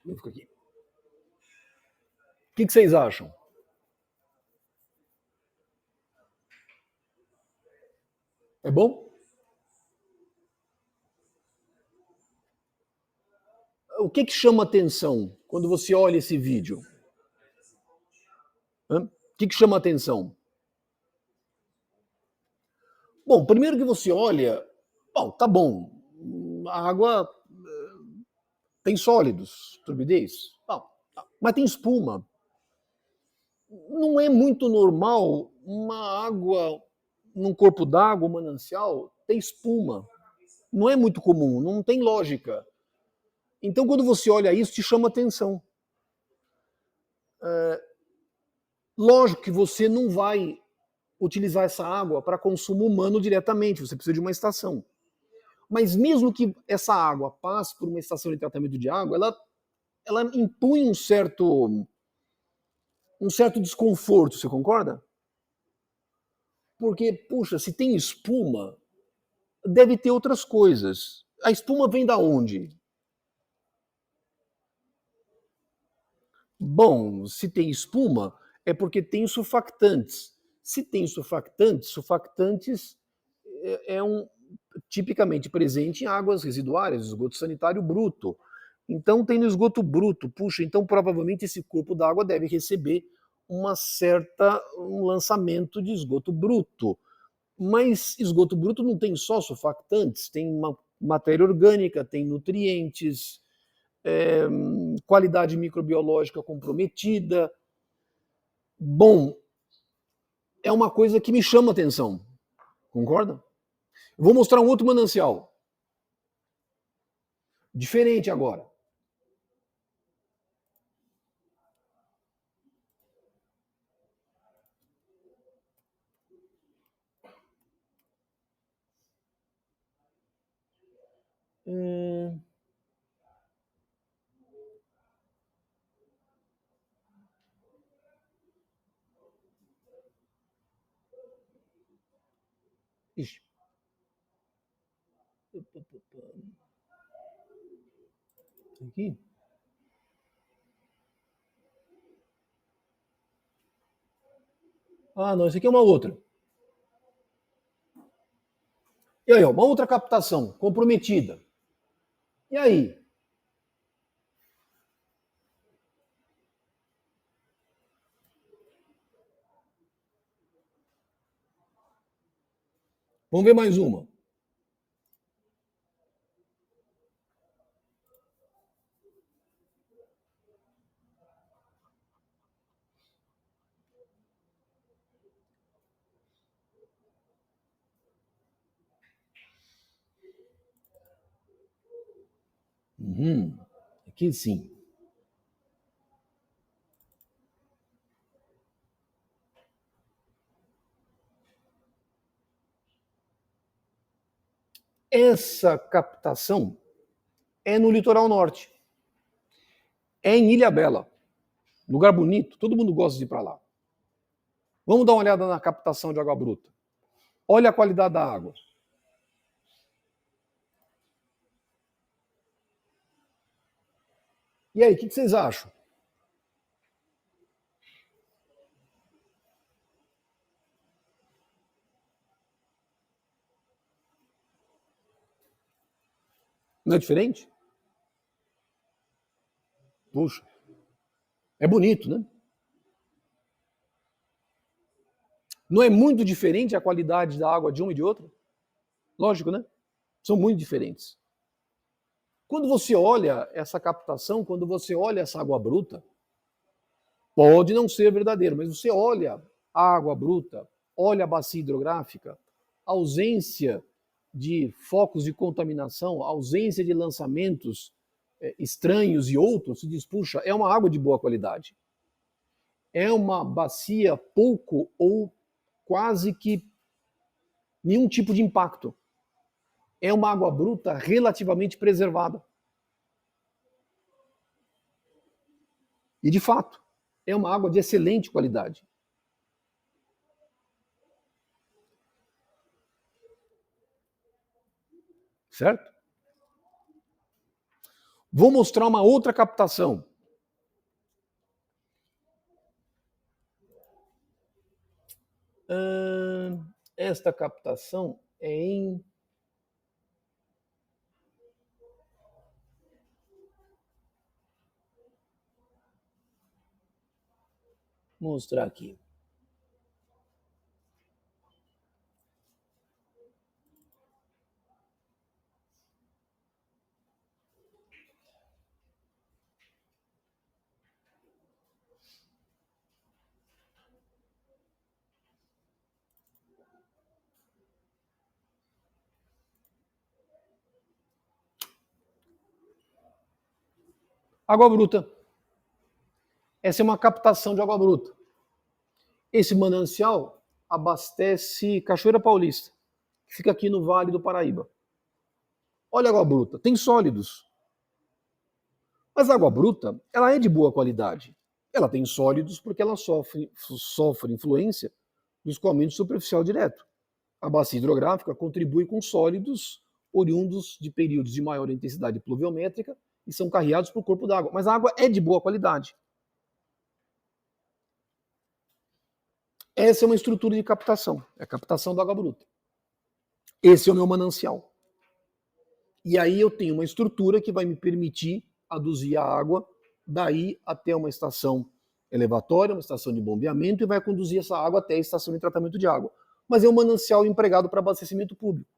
Speaker 1: Eu fico aqui. O que vocês acham? É bom? O que chama atenção quando você olha esse vídeo? O que chama atenção? Bom, primeiro que você olha, bom, tá bom, a água tem sólidos, turbidez, bom, mas tem espuma. Não é muito normal uma água num corpo d'água, um manancial, ter espuma. Não é muito comum, não tem lógica. Então, quando você olha isso, te chama atenção. Lógico que você não vai utilizar essa água para consumo humano diretamente, você precisa de uma estação. Mas mesmo que essa água passe por uma estação de tratamento de água, ela impõe um certo desconforto, você concorda? Porque, puxa, se tem espuma, deve ter outras coisas. A espuma vem da onde? Bom, se tem espuma, é porque tem surfactantes. Se tem surfactantes tipicamente presente em águas residuárias, esgoto sanitário bruto. Então tem no esgoto bruto, puxa, então provavelmente esse corpo d'água deve receber um lançamento de esgoto bruto. Mas esgoto bruto não tem só surfactantes, tem uma matéria orgânica, tem nutrientes, qualidade microbiológica comprometida. Bom, é uma coisa que me chama atenção, concorda? Eu vou mostrar um outro manancial, diferente agora. Ixi. Aqui. Ah, não, esse aqui é uma outra. E aí, ó, uma outra captação comprometida. E aí? Vamos ver mais uma. Aqui sim. Essa captação é no litoral norte. É em Ilhabela. Lugar bonito, todo mundo gosta de ir para lá. Vamos dar uma olhada na captação de água bruta. Olha a qualidade da água. E aí, o que vocês acham? Não é diferente? Puxa, é bonito, né? Não é muito diferente a qualidade da água de uma e de outra? Lógico, né? São muito diferentes. Quando você olha essa captação, quando você olha essa água bruta, pode não ser verdadeiro, mas você olha a água bruta, olha a bacia hidrográfica, ausência de focos de contaminação, ausência de lançamentos estranhos e outros, se diz, puxa, é uma água de boa qualidade. É uma bacia pouco ou quase que nenhum tipo de impacto. É uma água bruta relativamente preservada. E, de fato, é uma água de excelente qualidade. Certo? Vou mostrar uma outra captação. Esta captação é em mostrar aqui. Água bruta. Essa é uma captação de água bruta. Esse manancial abastece Cachoeira Paulista, que fica aqui no Vale do Paraíba. Olha a água bruta, tem sólidos. Mas a água bruta, ela é de boa qualidade. Ela tem sólidos porque ela sofre influência do escoamento superficial direto. A bacia hidrográfica contribui com sólidos oriundos de períodos de maior intensidade pluviométrica e são carreados para o corpo d'água. Mas a água é de boa qualidade. Essa é uma estrutura de captação, é a captação da água bruta. Esse é o meu manancial. E aí eu tenho uma estrutura que vai me permitir aduzir a água daí até uma estação elevatória, uma estação de bombeamento, e vai conduzir essa água até a estação de tratamento de água. Mas é um manancial empregado para abastecimento público.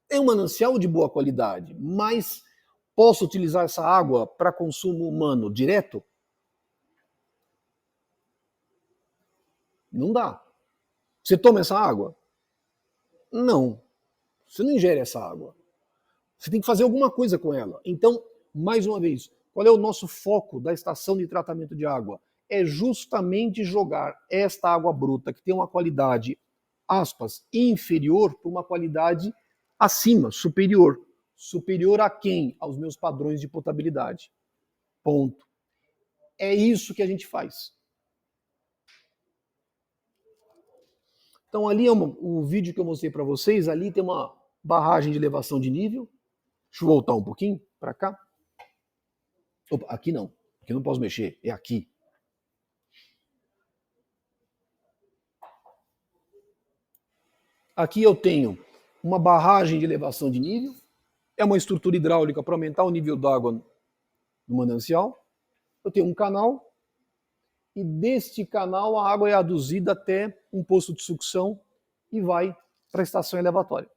Speaker 1: É um manancial de boa qualidade, mas posso utilizar essa água para consumo humano direto? Não dá. Você toma essa água? Não. Você não ingere essa água. Você tem que fazer alguma coisa com ela. Então, mais uma vez, qual é o nosso foco da estação de tratamento de água? É justamente jogar esta água bruta, que tem uma qualidade, aspas, inferior, para uma qualidade acima, superior. Superior a quem? Aos meus padrões de potabilidade. Ponto. É isso que a gente faz. Então, ali é o vídeo que eu mostrei para vocês, ali tem uma barragem de elevação de nível. Deixa eu voltar um pouquinho para cá. Opa, aqui não. Aqui eu não posso mexer. É aqui. Aqui eu tenho uma barragem de elevação de nível. É uma estrutura hidráulica para aumentar o nível d'água no manancial. Eu tenho um canal. E deste canal a água é aduzida até um poço de sucção e vai para a estação elevatória.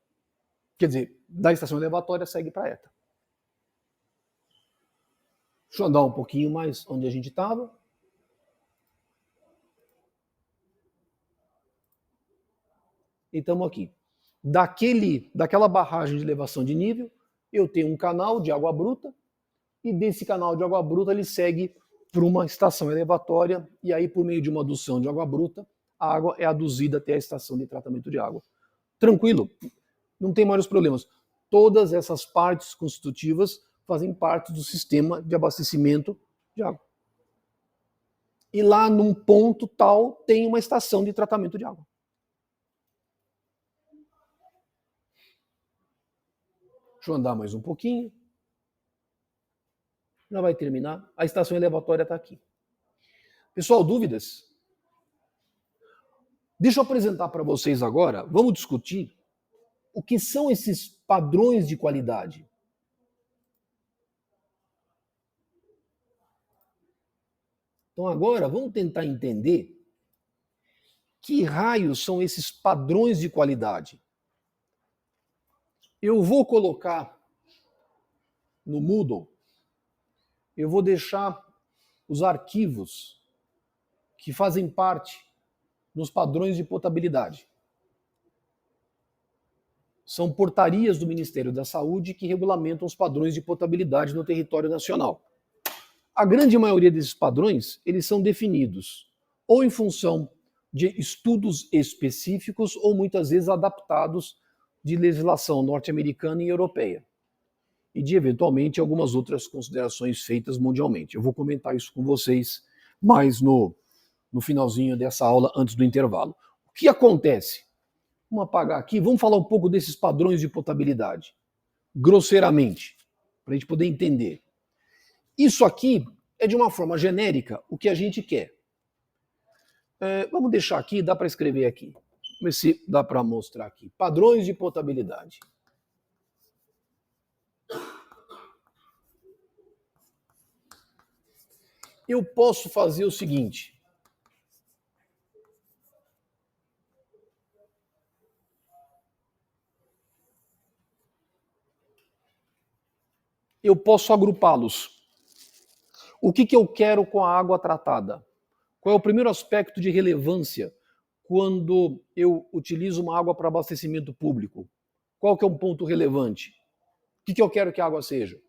Speaker 1: Quer dizer, da estação elevatória segue para a ETA. Deixa eu andar um pouquinho mais onde a gente estava. E estamos aqui. Daquela barragem de elevação de nível, eu tenho um canal de água bruta, e desse canal de água bruta ele segue para uma estação elevatória, e aí por meio de uma adução de água bruta, a água é aduzida até a estação de tratamento de água. Tranquilo, não tem maiores problemas. Todas essas partes constitutivas fazem parte do sistema de abastecimento de água. E lá num ponto tal tem uma estação de tratamento de água. Deixa eu andar mais um pouquinho. Já vai terminar. A estação elevatória está aqui. Pessoal, dúvidas? Deixa eu apresentar para vocês agora, vamos discutir o que são esses padrões de qualidade. Então agora vamos tentar entender que raios são esses padrões de qualidade. Eu vou colocar no Moodle, eu vou deixar os arquivos que fazem parte dos padrões de potabilidade. São portarias do Ministério da Saúde que regulamentam os padrões de potabilidade no território nacional. A grande maioria desses padrões, eles são definidos ou em função de estudos específicos ou muitas vezes adaptados de legislação norte-americana e europeia. E de, eventualmente, algumas outras considerações feitas mundialmente. Eu vou comentar isso com vocês mais no finalzinho dessa aula, antes do intervalo. O que acontece? Vamos apagar aqui, vamos falar um pouco desses padrões de potabilidade, grosseiramente, para a gente poder entender. Isso aqui é de uma forma genérica o que a gente quer. Vamos deixar aqui, dá para escrever aqui. Vamos ver se dá para mostrar aqui. Padrões de potabilidade. Eu posso fazer o seguinte. eu posso agrupá-los. O que eu quero com a água tratada? Qual é o primeiro aspecto de relevância quando eu utilizo uma água para abastecimento público? Qual que é um ponto relevante? O que eu quero que a água seja?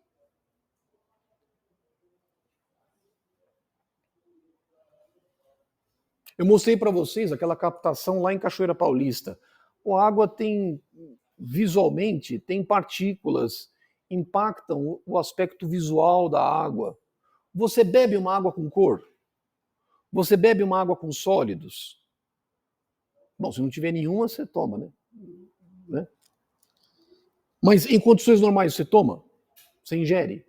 Speaker 1: Eu mostrei para vocês aquela captação lá em Cachoeira Paulista. A água tem, visualmente, tem partículas, impactam o aspecto visual da água. Você bebe uma água com cor? Você bebe uma água com sólidos? Bom, se não tiver nenhuma, você toma, né? Mas em condições normais você toma? Você ingere?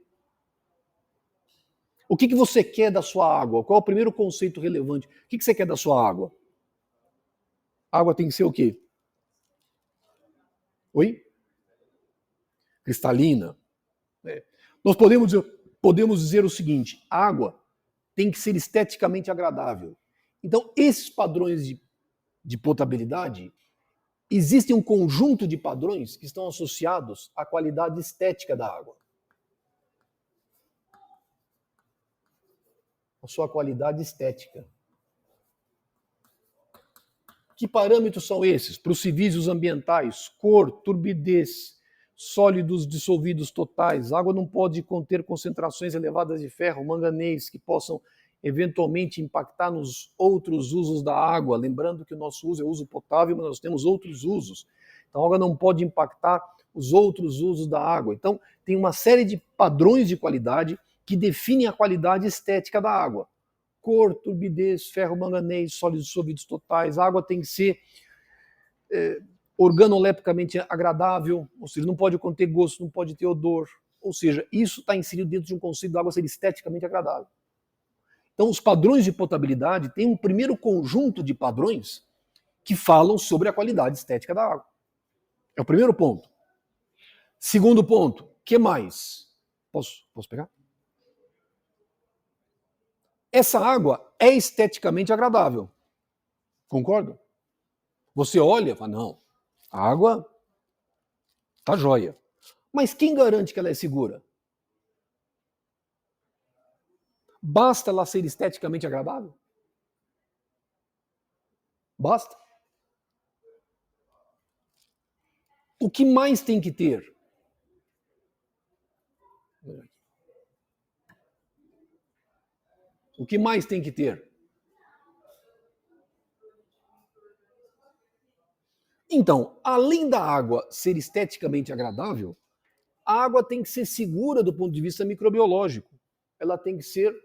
Speaker 1: O que você quer da sua água? Qual é o primeiro conceito relevante? O que você quer da sua água? A água tem que ser o quê? Oi? Cristalina. Nós podemos dizer o seguinte: a água tem que ser esteticamente agradável. Então, esses padrões de potabilidade, existem um conjunto de padrões que estão associados à qualidade estética da água. A sua qualidade estética. Que parâmetros são esses? Para os civis e os ambientais: cor, turbidez, sólidos dissolvidos totais. A água não pode conter concentrações elevadas de ferro, manganês, que possam eventualmente impactar nos outros usos da água. Lembrando que o nosso uso é uso potável, mas nós temos outros usos. Então a água não pode impactar os outros usos da água. Então tem uma série de padrões de qualidade que definem a qualidade estética da água. Cor, turbidez, ferro, manganês, sólidos dissolvidos totais. A água tem que ser organolepticamente agradável, ou seja, não pode conter gosto, não pode ter odor. Ou seja, isso está inserido dentro de um conceito da água ser esteticamente agradável. Então, os padrões de potabilidade têm um primeiro conjunto de padrões que falam sobre a qualidade estética da água. É o primeiro ponto. Segundo ponto, que mais? Posso pegar? Essa água é esteticamente agradável. Concorda? Você olha e fala, não, a água tá jóia. Mas quem garante que ela é segura? Basta ela ser esteticamente agradável? Basta. O que mais tem que ter? O que mais tem que ter? Então, além da água ser esteticamente agradável, a água tem que ser segura do ponto de vista microbiológico. Ela tem que ser,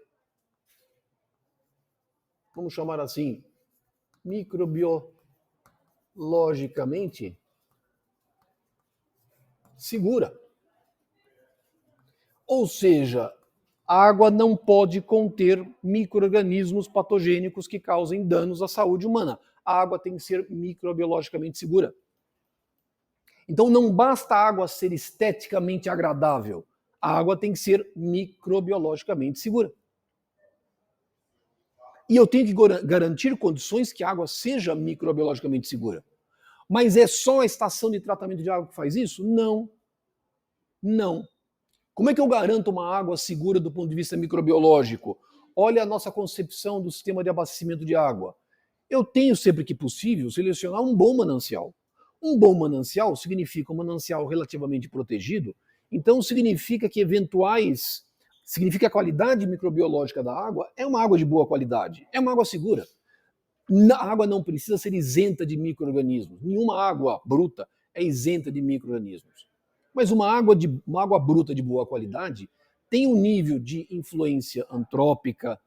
Speaker 1: vamos chamar assim, microbiologicamente segura. Ou seja, a água não pode conter micro-organismos patogênicos que causem danos à saúde humana. A água tem que ser microbiologicamente segura. Então não basta a água ser esteticamente agradável, a água tem que ser microbiologicamente segura. E eu tenho que garantir condições que a água seja microbiologicamente segura. Mas é só a estação de tratamento de água que faz isso? Não. Não. Como é que eu garanto uma água segura do ponto de vista microbiológico? Olha a nossa concepção do sistema de abastecimento de água. Eu tenho, sempre que possível, selecionar um bom manancial. Um bom manancial significa um manancial relativamente protegido, então significa que significa que a qualidade microbiológica da água é uma água de boa qualidade, é uma água segura. A água não precisa ser isenta de micro-organismos. Nenhuma água bruta é isenta de micro-organismos. Mas uma água bruta de boa qualidade tem um nível de influência antrópica,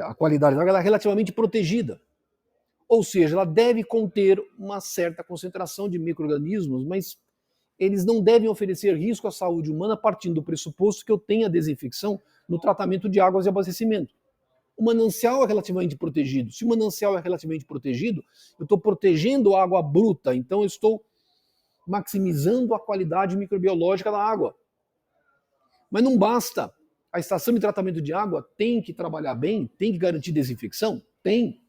Speaker 1: a qualidade da água ela é relativamente protegida. Ou seja, ela deve conter uma certa concentração de micro-organismos, mas eles não devem oferecer risco à saúde humana partindo do pressuposto que eu tenha desinfecção no tratamento de águas de abastecimento. O manancial é relativamente protegido. Se o manancial é relativamente protegido, eu estou protegendo a água bruta, então eu estou maximizando a qualidade microbiológica da água. Mas não basta. A estação de tratamento de água tem que trabalhar bem, tem que garantir desinfecção? Tem.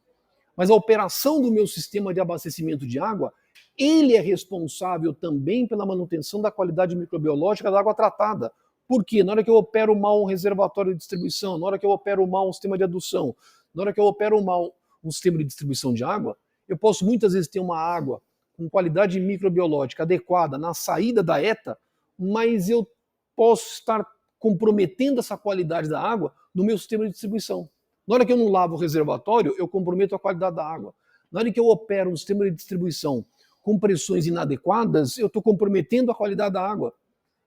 Speaker 1: Mas a operação do meu sistema de abastecimento de água, ele é responsável também pela manutenção da qualidade microbiológica da água tratada. Por quê? Na hora que eu opero mal um reservatório de distribuição, na hora que eu opero mal um sistema de adução, na hora que eu opero mal um sistema de distribuição de água, eu posso muitas vezes ter uma água com qualidade microbiológica adequada na saída da ETA, mas eu posso estar comprometendo essa qualidade da água no meu sistema de distribuição. Na hora que eu não lavo o reservatório, eu comprometo a qualidade da água. Na hora que eu opero um sistema de distribuição com pressões inadequadas, eu estou comprometendo a qualidade da água.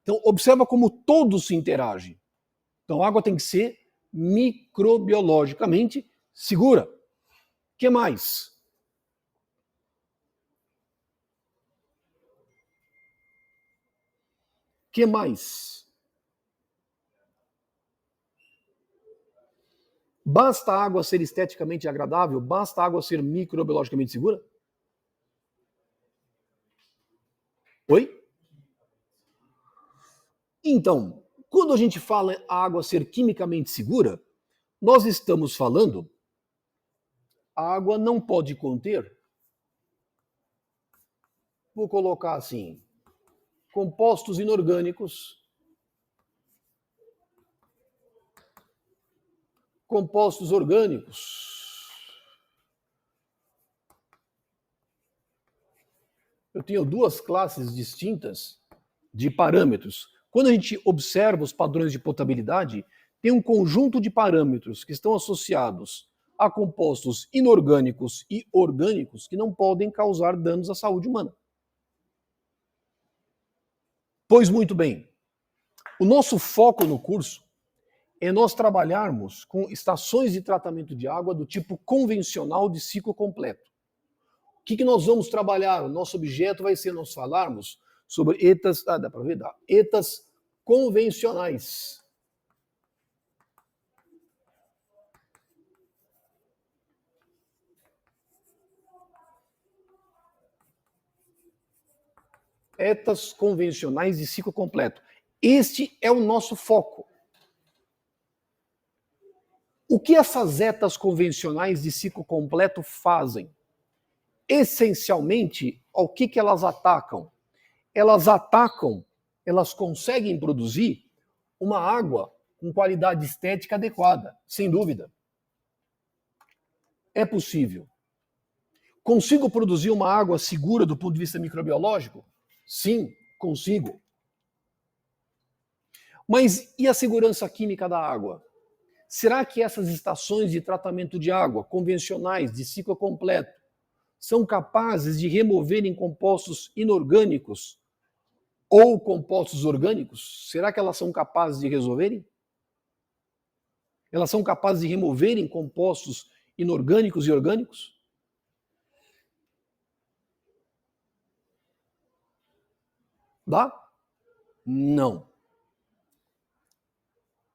Speaker 1: Então, observa como todos se interagem. Então, a água tem que ser microbiologicamente segura. O que mais? O que mais? Basta a água ser esteticamente agradável? Basta a água ser microbiologicamente segura? Oi? Então, quando a gente fala a água ser quimicamente segura, nós estamos falando a água não pode conter, vou colocar assim, compostos inorgânicos, compostos orgânicos. Eu tenho duas classes distintas de parâmetros. Quando a gente observa os padrões de potabilidade, tem um conjunto de parâmetros que estão associados a compostos inorgânicos e orgânicos que não podem causar danos à saúde humana. Pois muito bem, o nosso foco no curso é nós trabalharmos com estações de tratamento de água do tipo convencional de ciclo completo. O que nós vamos trabalhar? O nosso objeto vai ser nós falarmos sobre ETAs, dá para ver? Dá. ETAs convencionais. ETAs convencionais de ciclo completo. Este é o nosso foco. O que essas ETAs convencionais de ciclo completo fazem? Essencialmente, ao que elas atacam? Elas conseguem produzir uma água com qualidade estética adequada, sem dúvida. É possível. Consigo produzir uma água segura do ponto de vista microbiológico? Sim, consigo. Mas e a segurança química da água? Será que essas estações de tratamento de água convencionais de ciclo completo são capazes de removerem compostos inorgânicos ou compostos orgânicos? Será que elas são capazes de resolverem? Elas são capazes de removerem compostos inorgânicos e orgânicos? Dá? Não.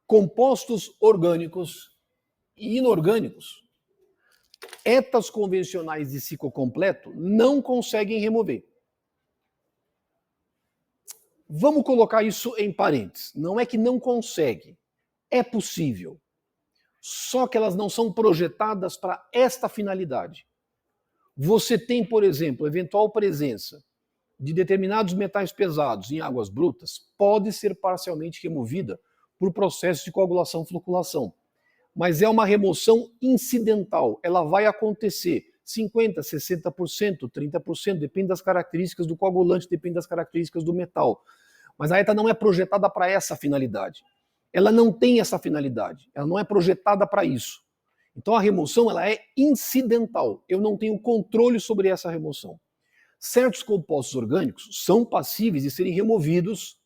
Speaker 1: Compostos orgânicos e inorgânicos, ETAs convencionais de ciclo completo não conseguem remover. Vamos colocar isso em parênteses. Não é que não consegue, é possível. Só que elas não são projetadas para esta finalidade. Você tem, por exemplo, eventual presença de determinados metais pesados em águas brutas, pode ser parcialmente removida por processo de coagulação-floculação. Mas é uma remoção incidental, ela vai acontecer 50%, 60%, 30%, depende das características do coagulante, depende das características do metal. Mas a ETA não é projetada para essa finalidade. Ela não tem essa finalidade, ela não é projetada para isso. Então a remoção ela é incidental, eu não tenho controle sobre essa remoção. Certos compostos orgânicos são passíveis de serem removidos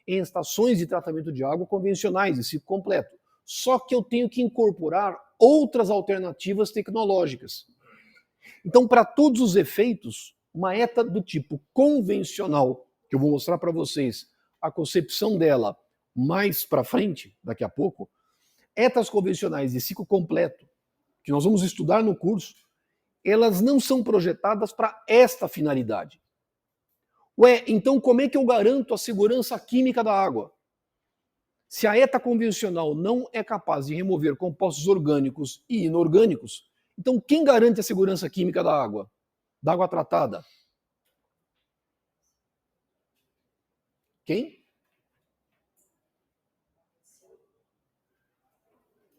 Speaker 1: em estações de tratamento de água convencionais, de ciclo completo. Só que eu tenho que incorporar outras alternativas tecnológicas. Então, para todos os efeitos, uma ETA do tipo convencional, que eu vou mostrar para vocês a concepção dela mais para frente, daqui a pouco, ETAs convencionais de ciclo completo, que nós vamos estudar no curso, elas não são projetadas para esta finalidade. Ué, então como é que eu garanto a segurança química da água? Se a ETA convencional não é capaz de remover compostos orgânicos e inorgânicos, então quem garante a segurança química da água? Da água tratada? Quem?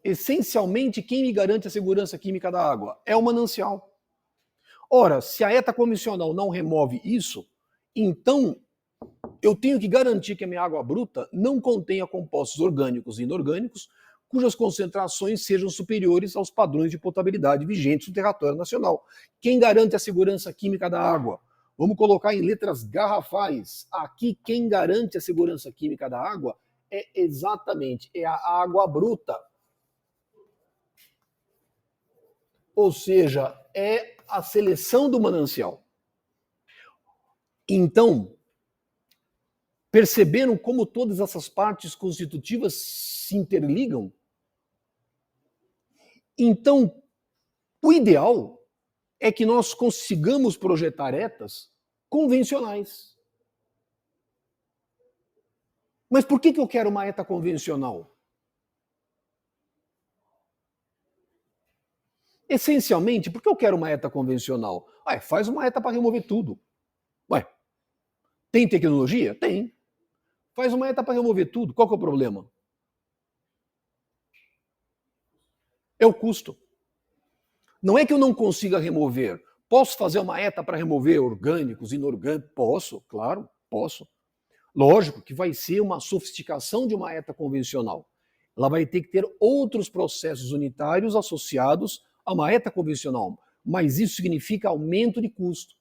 Speaker 1: Essencialmente, quem me garante a segurança química da água? É o manancial. Ora, se a ETA convencional não remove isso, então eu tenho que garantir que a minha água bruta não contenha compostos orgânicos e inorgânicos cujas concentrações sejam superiores aos padrões de potabilidade vigentes no território nacional. Quem garante a segurança química da água? Vamos colocar em letras garrafais. Aqui, quem garante a segurança química da água é exatamente a água bruta. Ou seja, é a seleção do manancial. Então, perceberam como todas essas partes constitutivas se interligam? Então, o ideal é que nós consigamos projetar ETAs convencionais. Mas por que eu quero uma ETA convencional? Essencialmente, por que eu quero uma ETA convencional? Ué, faz uma ETA para remover tudo. Ué, tem tecnologia? Tem. Faz uma ETA para remover tudo. Qual que é o problema? É o custo. Não é que eu não consiga remover. Posso fazer uma ETA para remover orgânicos, inorgânicos? Posso, claro, posso. Lógico que vai ser uma sofisticação de uma ETA convencional. Ela vai ter que ter outros processos unitários associados a uma ETA convencional. Mas isso significa aumento de custo.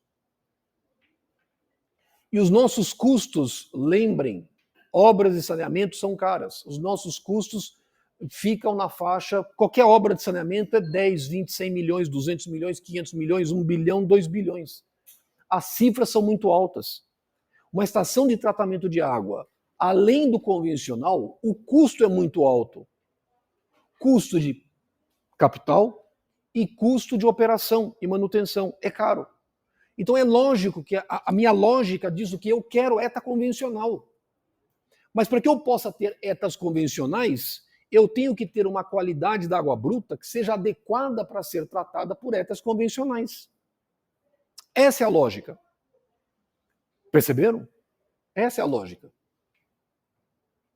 Speaker 1: E os nossos custos, lembrem, obras de saneamento são caras. Os nossos custos ficam na faixa, qualquer obra de saneamento é 10, 20, 100 milhões, 200 milhões, 500 milhões, 1 bilhão, 2 bilhões. As cifras são muito altas. Uma estação de tratamento de água, além do convencional, o custo é muito alto. Custo de capital e custo de operação e manutenção. É caro. Então é lógico que a minha lógica diz o que eu quero ETA convencional. Mas para que eu possa ter ETAs convencionais, eu tenho que ter uma qualidade da água bruta que seja adequada para ser tratada por ETAs convencionais. Essa é a lógica. Perceberam? Essa é a lógica.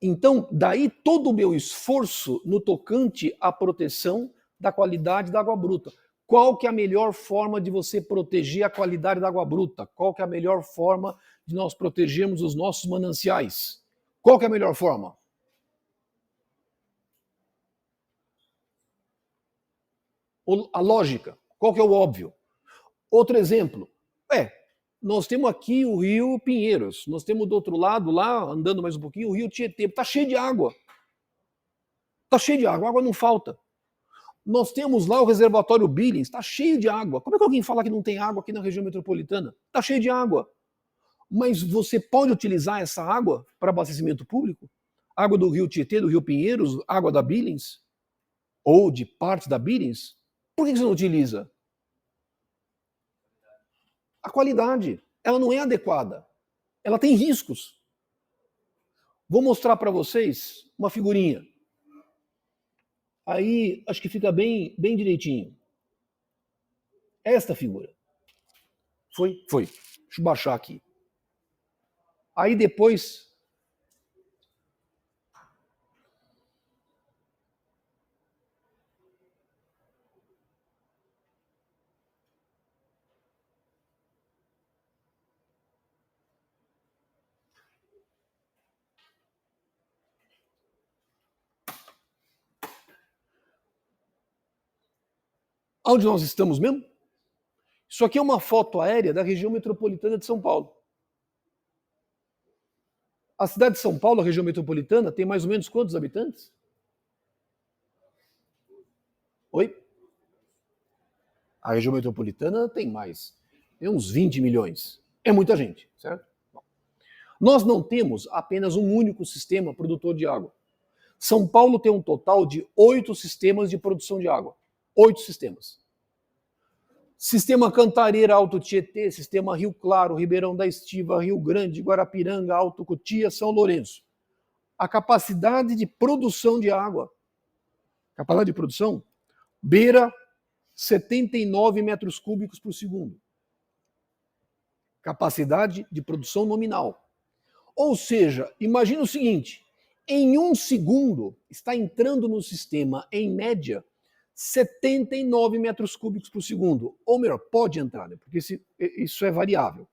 Speaker 1: Então, daí todo o meu esforço no tocante à proteção da qualidade da água bruta. Qual que é a melhor forma de você proteger a qualidade da água bruta? Qual que é a melhor forma de nós protegermos os nossos mananciais? Qual que é a melhor forma? A lógica. Qual que é o óbvio? Outro exemplo. Nós temos aqui o rio Pinheiros. Nós temos do outro lado, lá, andando mais um pouquinho, o rio Tietê. Está cheio de água. Está cheio de água. A água não falta. Nós temos lá o reservatório Billings. Está cheio de água. Como é que alguém fala que não tem água aqui na região metropolitana? Está cheio de água. Mas você pode utilizar essa água para abastecimento público? Água do rio Tietê, do rio Pinheiros, água da Billings? Ou de parte da Billings? Por que você não utiliza? A qualidade, ela não é adequada. Ela tem riscos. Vou mostrar para vocês uma figurinha. Aí, acho que fica bem direitinho. Esta figura. Foi? Foi. Deixa eu baixar aqui. Aí depois... Onde nós estamos mesmo? Isso aqui é uma foto aérea da região metropolitana de São Paulo. A cidade de São Paulo, a região metropolitana, tem mais ou menos quantos habitantes? Oi? A região metropolitana tem mais. Tem uns 20 milhões. É muita gente, certo? Bom, nós não temos apenas um único sistema produtor de água. São Paulo tem um total de 8 sistemas de produção de água. 8 sistemas. Sistema Cantareira, Alto Tietê, Sistema Rio Claro, Ribeirão da Estiva, Rio Grande, Guarapiranga, Alto Cotia, São Lourenço. A capacidade de produção de água, capacidade de produção, beira 79 metros cúbicos por segundo. Capacidade de produção nominal. Ou seja, imagina o seguinte, Em 1 segundo, está entrando no sistema, em média, 79 metros cúbicos por segundo. Ou melhor, pode entrar, né? Porque isso é variável.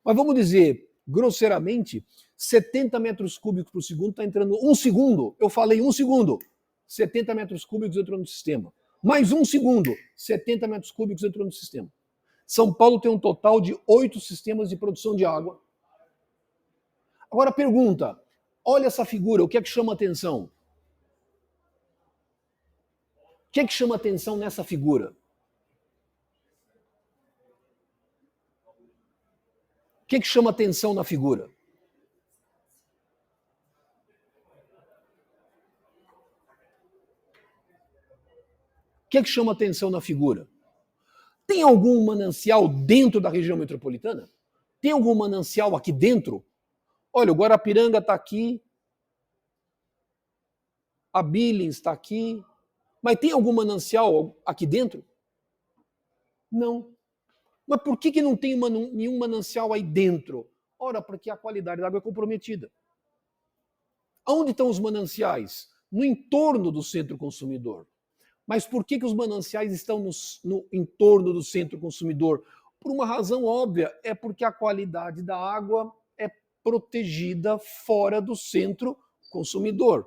Speaker 1: Mas vamos dizer, grosseiramente, 70 metros cúbicos por segundo está entrando. 1 segundo, eu falei 1 segundo, 70 metros cúbicos entrou no sistema. Mais 1 segundo, 70 metros cúbicos entrou no sistema. São Paulo tem um total de 8 sistemas de produção de água. Agora pergunta, olha essa figura, o que é que chama atenção? O que é que chama atenção nessa figura? O que é que chama atenção na figura? O que é que chama atenção na figura? Tem algum manancial dentro da região metropolitana? Tem algum manancial aqui dentro? Olha, o Guarapiranga está aqui, a Billings está aqui, mas tem algum manancial aqui dentro? Não. Mas por que não tem nenhum manancial aí dentro? Ora, porque a qualidade da água é comprometida. Onde estão os mananciais? No entorno do centro consumidor. Mas por que os mananciais estão no entorno do centro consumidor? Por uma razão óbvia, é porque a qualidade da água é protegida fora do centro consumidor.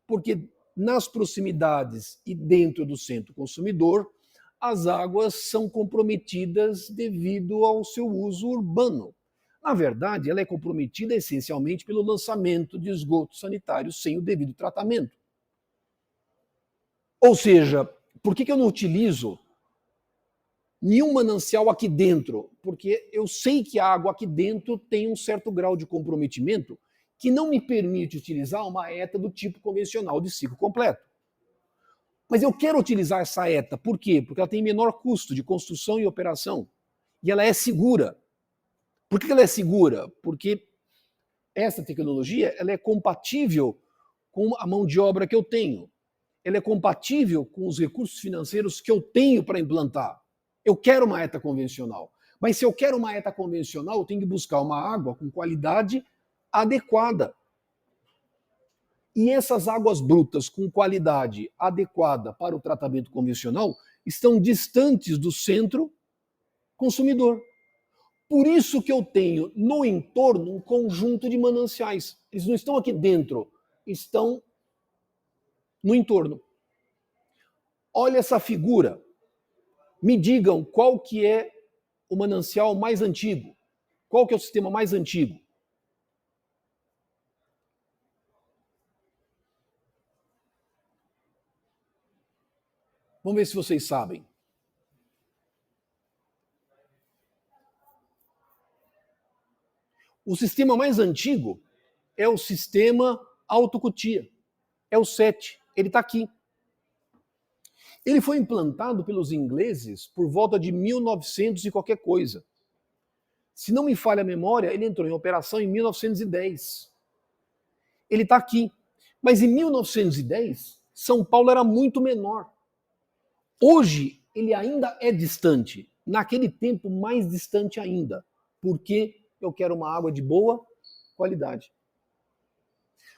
Speaker 1: Porque nas proximidades e dentro do centro consumidor, as águas são comprometidas devido ao seu uso urbano. Na verdade, ela é comprometida essencialmente pelo lançamento de esgoto sanitário sem o devido tratamento. Ou seja, por que eu não utilizo nenhum manancial aqui dentro? Porque eu sei que a água aqui dentro tem um certo grau de comprometimento que não me permite utilizar uma ETA do tipo convencional de ciclo completo. Mas eu quero utilizar essa ETA, por quê? Porque ela tem menor custo de construção e operação. E ela é segura. Por que ela é segura? Porque essa tecnologia ela é compatível com a mão de obra que eu tenho. Ela é compatível com os recursos financeiros que eu tenho para implantar. Eu quero uma ETA convencional. Mas se eu quero uma ETA convencional, eu tenho que buscar uma água com qualidade adequada. E essas águas brutas com qualidade adequada para o tratamento convencional estão distantes do centro consumidor. Por isso que eu tenho no entorno um conjunto de mananciais. Eles não estão aqui dentro, estão no entorno. Olha essa figura. Me digam qual que é o manancial mais antigo. Qual que é o sistema mais antigo? Vamos ver se vocês sabem. O sistema mais antigo é o sistema Alto Cotia. É o 7. Ele está aqui. Ele foi implantado pelos ingleses por volta de 1900 e qualquer coisa. Se não me falha a memória, ele entrou em operação em 1910. Ele está aqui. Mas em 1910, São Paulo era muito menor. Hoje, ele ainda é distante. Naquele tempo, mais distante ainda. Porque eu quero uma água de boa qualidade.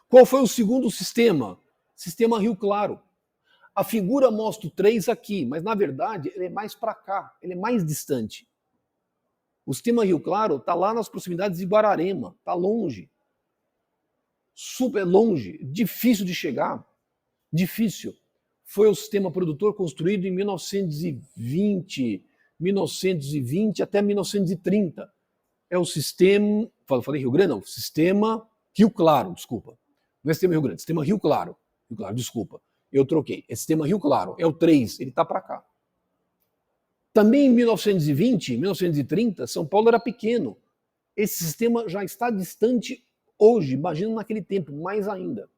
Speaker 1: Qual foi o segundo sistema? Sistema Rio Claro. A figura mostra o 3 aqui, mas na verdade ele é mais para cá, ele é mais distante. O sistema Rio Claro está lá nas proximidades de Guararema, está longe. Super longe, difícil de chegar. Difícil. Foi o sistema produtor construído em 1920 até 1930. É o sistema, falei Rio Grande, não, sistema Rio Claro, desculpa. Não é sistema Rio Grande, sistema Rio Claro. Rio Claro, desculpa. Eu troquei. É sistema Rio Claro, é o 3, ele está para cá. Também em 1920, 1930, São Paulo era pequeno. Esse sistema já está distante hoje, imagina naquele tempo, mais ainda.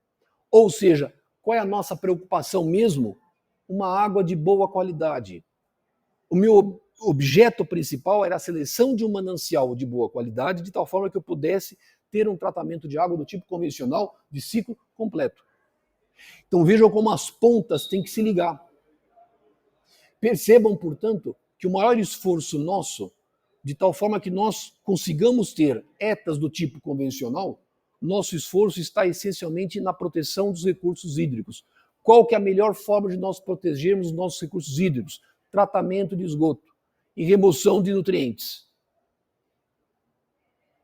Speaker 1: Ou seja, qual é a nossa preocupação mesmo? Uma água de boa qualidade. O meu objeto principal era a seleção de um manancial de boa qualidade, de tal forma que eu pudesse ter um tratamento de água do tipo convencional de ciclo completo. Então vejam como as pontas têm que se ligar. Percebam, portanto, que o maior esforço nosso, de tal forma que nós consigamos ter ETAs do tipo convencional, nosso esforço está essencialmente na proteção dos recursos hídricos. Qual que é a melhor forma de nós protegermos os nossos recursos hídricos? Tratamento de esgoto e remoção de nutrientes.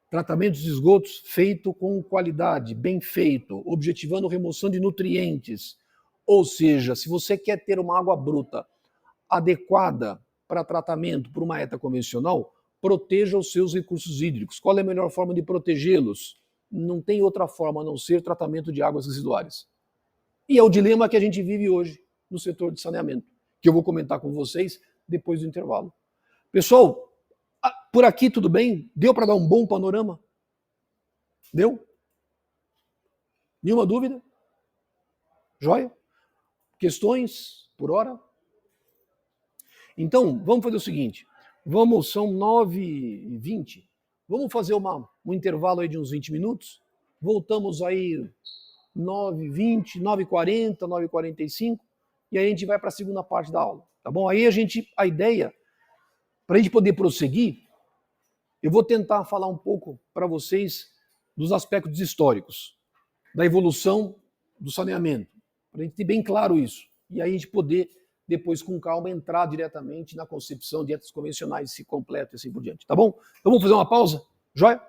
Speaker 1: Tratamento de esgotos feito com qualidade, bem feito, objetivando remoção de nutrientes. Ou seja, se você quer ter uma água bruta adequada para tratamento por uma ETA convencional, proteja os seus recursos hídricos. Qual é a melhor forma de protegê-los? Não tem outra forma a não ser tratamento de águas residuárias. E é o dilema que a gente vive hoje no setor de saneamento, que eu vou comentar com vocês depois do intervalo. Pessoal, por aqui tudo bem? Deu para dar um bom panorama? Deu? Nenhuma dúvida? Joia? Questões por hora? Então, vamos fazer o seguinte. São 9h20. Vamos fazer um intervalo aí de uns 20 minutos. Voltamos aí 9h20, 9h40, 9h45. E aí a gente vai para a segunda parte da aula. Tá bom? Aí a ideia, para a gente poder prosseguir, eu vou tentar falar um pouco para vocês dos aspectos históricos, da evolução do saneamento, para a gente ter bem claro isso. E aí a gente poder, depois com calma, entrar diretamente na concepção de dietas convencionais, se completo e assim por diante. Tá bom? Então vamos fazer uma pausa? Joia?